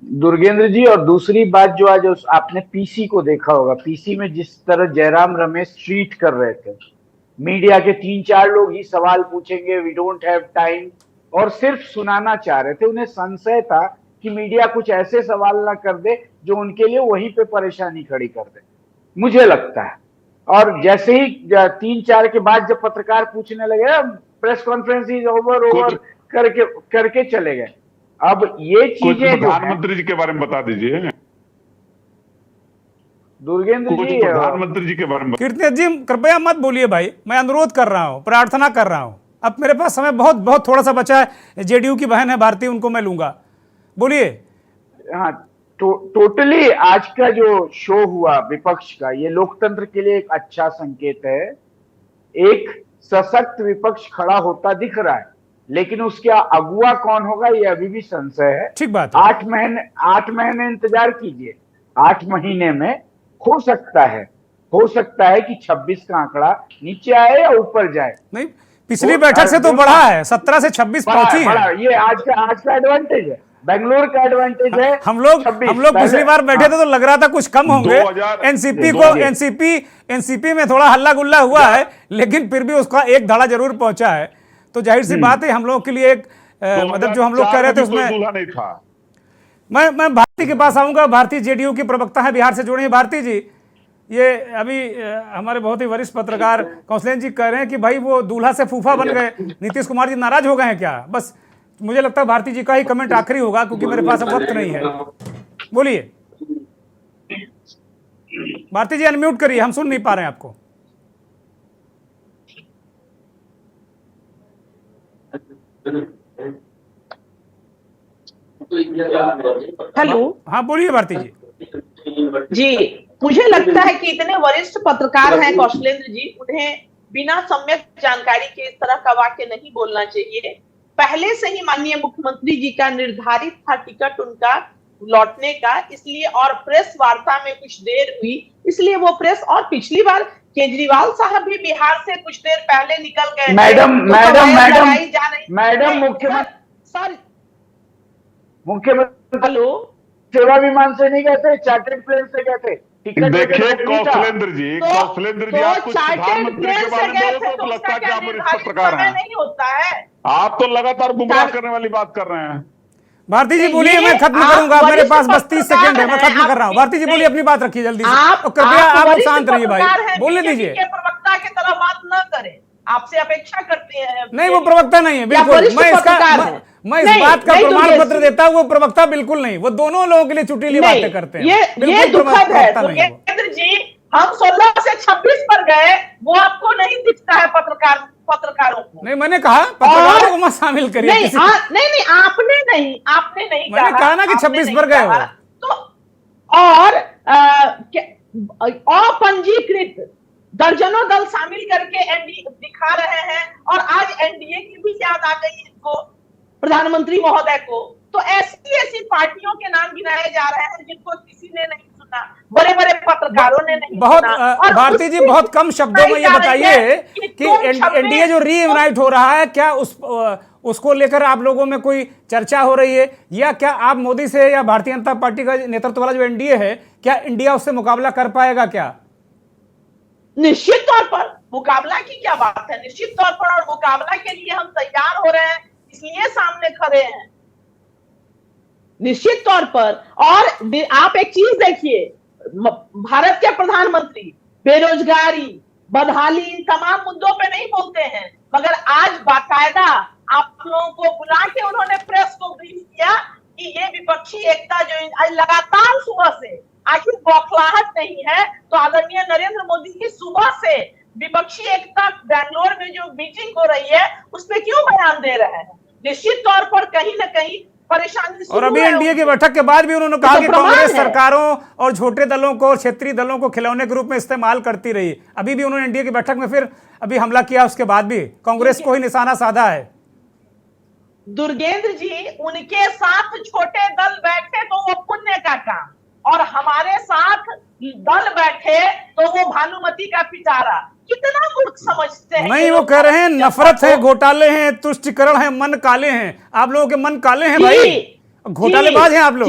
Speaker 19: दुर्गेंद्र जी। और दूसरी बात, जो आज आपने पीसी को देखा होगा, पीसी में जिस तरह जयराम रमेश ट्रीट कर रहे थे, मीडिया के 3-4 लोग ही सवाल पूछेंगे, वी डोंट हैव टाइम, और सिर्फ सुनाना चाह रहे थे। उन्हें संशय था कि मीडिया कुछ ऐसे सवाल ना कर दे जो उनके लिए वहीं पे परेशानी खड़ी कर दे, मुझे लगता है। और जैसे ही 3-4 के बाद जब पत्रकार पूछने लगे, प्रेस कॉन्फ्रेंस इज ओवर करके चले गए। अब ये चीजें
Speaker 17: प्रधानमंत्री जी के बारे में बता दीजिए
Speaker 19: दुर्गेंद्र जी,
Speaker 17: प्रधानमंत्री जी के बारे में।
Speaker 1: कीर्तनी जी कृपया मत बोलिए भाई, मैं अनुरोध कर रहा हूं, प्रार्थना कर रहा हूं। अब मेरे पास समय बहुत थोड़ा सा बचा है। जेडीयू की बहन है भारती, उनको मैं लूंगा, बोलिए।
Speaker 19: हाँ, टोटली आज का जो शो हुआ विपक्ष का, ये लोकतंत्र के लिए एक अच्छा संकेत है। एक सशक्त विपक्ष खड़ा होता दिख रहा है, लेकिन उसके अगुआ कौन होगा ये अभी भी संशय है।
Speaker 1: ठीक बात।
Speaker 19: 8 महीने इंतजार कीजिए। 8 महीने में हो सकता है कि 26 का आंकड़ा नीचे आए या ऊपर जाए।
Speaker 1: नहीं, पिछली बैठक से तो बढ़ा है, 17 से 26 पहुंची है।
Speaker 19: ये आज का एडवांटेज है, बेंगलुरु का एडवांटेज है।
Speaker 1: हम लोग पिछली बार बैठे थे तो लग रहा था कुछ कम होंगे। एनसीपी में थोड़ा हल्ला गुल्ला हुआ है, लेकिन फिर भी उसका एक धड़ा जरूर पहुंचा है। तो जाहिर सी बात है, हम लोगों के लिए एक मतलब जो हम लोग कह रहे थे उसमें मैं भारती के पास आऊंगा। भारती जेडीयू की प्रवक्ता है, बिहार से जुड़े हैं। भारती जी, ये अभी हमारे बहुत ही वरिष्ठ पत्रकार कौशलेंद्र जी कह रहे हैं कि भाई वो दूल्हा से फूफा बन गए, नीतीश कुमार जी नाराज हो गए हैं क्या? बस मुझे लगता है भारती जी का ही कमेंट आखिरी होगा, क्योंकि मेरे पास अब वक्त नहीं है। बोलिए भारती जी अनम्यूट करिए, हम सुन नहीं पा रहे हैं आपको।
Speaker 20: हेलो,
Speaker 1: हाँ बोलिए भारती जी।
Speaker 20: जी मुझे लगता है कि इतने वरिष्ठ पत्रकार हैं कौशलेंद्र जी, उन्हें बिना सम्यक जानकारी के इस तरह का वाक्य नहीं बोलना चाहिए। पहले से ही माननीय मुख्यमंत्री जी का निर्धारित था टिकट उनका लौटने का, इसलिए और प्रेस वार्ता में कुछ देर हुई, इसलिए वो प्रेस, और पिछली बार केजरीवाल साहब भी बिहार से कुछ देर पहले निकल गए।
Speaker 19: मैडम मुख्यमंत्री
Speaker 20: हेलो,
Speaker 19: सेवा विमान से नहीं गए थे, चार्टर्ड प्लेन से गए थे।
Speaker 17: देखिए कौशलेंद्र जी, आप कुछ प्रधानमंत्री के बारे में बोलो तो लगता है कि आप वरिष्ठ पत्रकार हैं।
Speaker 20: नहीं होता है,
Speaker 17: आप तो लगातार गुमराह करने वाली बात कर रहे हैं।
Speaker 1: भारती जी बोलिए, मैं खत्म करूंगा, मेरे पास बस 30 सेकंड है, मैं खत्म कर रहा हूँ। भारती जी बोलिए, अपनी बात रखिए जल्दी से, तो कृपया आप शांत रहिए भाई, बोलने दीजिए।
Speaker 20: प्रवक्ता की तरह बात न करें, आपसे अपेक्षा करते हैं।
Speaker 1: नहीं, वो प्रवक्ता नहीं है बिल्कुल, मैं इस बात का प्रमाण पत्र देता हूँ, वो प्रवक्ता बिल्कुल नहीं, वो दोनों लोगों के लिए चुटीली बातें करते हैं।
Speaker 20: ये दुखद है दुर्गेंद्र जी, हम 16 से 26 पर गए, वो आपको नहीं दिखता है पत्रकारों को।
Speaker 1: नहीं, मैंने कहा पत्रकारों को मत शामिल करिए।
Speaker 20: नहीं, आपने नहीं
Speaker 1: मैंने कहा ना कि 26 पर गए हो।
Speaker 20: तो और अपंजीकृत दर्जनों दल शामिल करके एनडीए दिखा रहे हैं, और आज एनडीए की भी याद आ गई इनको, प्रधानमंत्री महोदय को। तो ऐसी पार्टियों के नाम गिनाए जा रहे हैं जिनको किसी ने नहीं सुना, बड़े बड़े पत्रकारों ने नहीं सुना।
Speaker 1: भारती जी बहुत कम शब्दों में ये बताइए कि एनडीए जो रीयूनाइट हो रहा है, क्या उसको लेकर आप लोगों में कोई चर्चा हो रही है, या क्या आप मोदी से या भारतीय जनता पार्टी का नेतृत्व वाला जो एनडीए है, क्या इंडिया उससे मुकाबला कर पाएगा क्या?
Speaker 20: निश्चित तौर पर मुकाबला की क्या बात है, निश्चित तौर पर, और मुकाबला के लिए हम तैयार हो रहे हैं, इसलिए सामने खड़े हैं निश्चित तौर पर। और आप एक चीज देखिए, भारत के प्रधानमंत्री बेरोजगारी, बदहाली, इन तमाम मुद्दों पे नहीं बोलते हैं, मगर आज बाकायदा आप लोगों को बुला के उन्होंने प्रेस को ब्रीफ किया कि ये विपक्षी एकता जो लगातार सुबह से, आखिर बौखलाहट नहीं है तो आदरणीय नरेंद्र मोदी की सुबह से विपक्षी एकता बैंगलोर में जो मीटिंग हो रही है उस पर क्यों बयान दे रहे हैं? निश्चित तौर पर कहीं न कहीं परेशानी।
Speaker 1: और अभी एनडीए की बैठक के बाद भी उन्होंने कहा कि कांग्रेस सरकारों और छोटे दलों को और क्षेत्रीय दलों को खिलौने के रूप में इस्तेमाल करती रही। अभी भी उन्होंने एनडीए की बैठक में फिर अभी हमला किया, उसके बाद भी कांग्रेस को ही निशाना साधा है।
Speaker 20: दुर्गेंद्र जी, उनके साथ छोटे दल बैठे तो वो पुण्य का काम, और हमारे साथ दल बैठे तो वो भानुमति का पिटारा। कितना मूर्ख समझते हैं।
Speaker 1: नहीं, वो कह रहे हैं नफरत है, घोटाले हैं, तुष्टिकरण है, मन काले हैं। आप लोगों के मन काले हैं भाई, घोटालेबाज हैं आप लोग।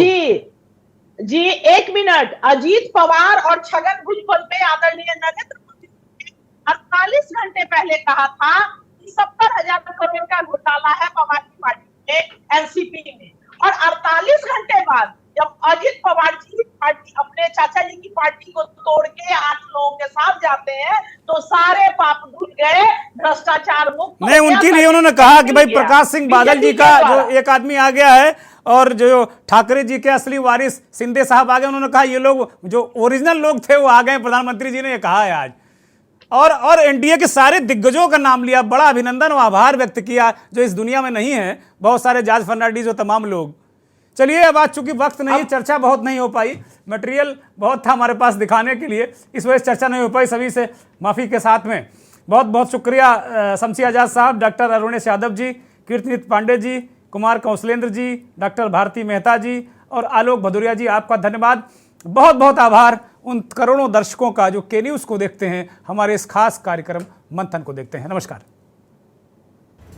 Speaker 20: जी 1 मिनट, अजीत पवार और छगन भुजबल पे आदरणीय नरेंद्र मोदी ने 48 घंटे पहले कहा था कि 70,000 करोड़ का घोटाला है पवार की पार्टी में, एनसीपी में, और 48 घंटे बाद जब अजीत पवार जी की पार्टी अपने चाचा जी की पार्टी को तोड़ के 8 लोगों के साथ जाते हैं तो सारे पाप धुल गए, भ्रष्टाचार मुक्त।
Speaker 1: नहीं, उनकी नहीं, उन्होंने कहा कि भाई प्रकाश सिंह बादल जी का जो एक आदमी आ गया है और जो ठाकरे जी के असली वारिस शिंदे साहब आ गए, उन्होंने कहा ये लोग जो ओरिजिनल लोग थे वो आ गए, प्रधानमंत्री जी ने ये कहा है आज। और एनडीए के सारे दिग्गजों का नाम लिया, बड़ा अभिनंदन और आभार व्यक्त किया जो इस दुनिया में नहीं है, बहुत सारे जॉर्ज फर्नांडिस और तमाम लोग। चलिए, अब आज चूंकि वक्त नहीं, चर्चा बहुत नहीं हो पाई, मटेरियल बहुत था हमारे पास दिखाने के लिए, इस वजह से चर्चा नहीं हो पाई, सभी से माफ़ी के साथ में बहुत बहुत शुक्रिया शमसी आज़ाद साहब, डॉक्टर अरुणेश यादव जी, कीर्तिनित पांडे जी, कुमार कौशलेंद्र जी, डॉक्टर भारती मेहता जी और आलोक भदौरिया जी, आपका धन्यवाद। बहुत बहुत आभार उन करोड़ों दर्शकों का जो के न्यूज़ को देखते हैं, हमारे इस खास कार्यक्रम मंथन को देखते हैं। नमस्कार।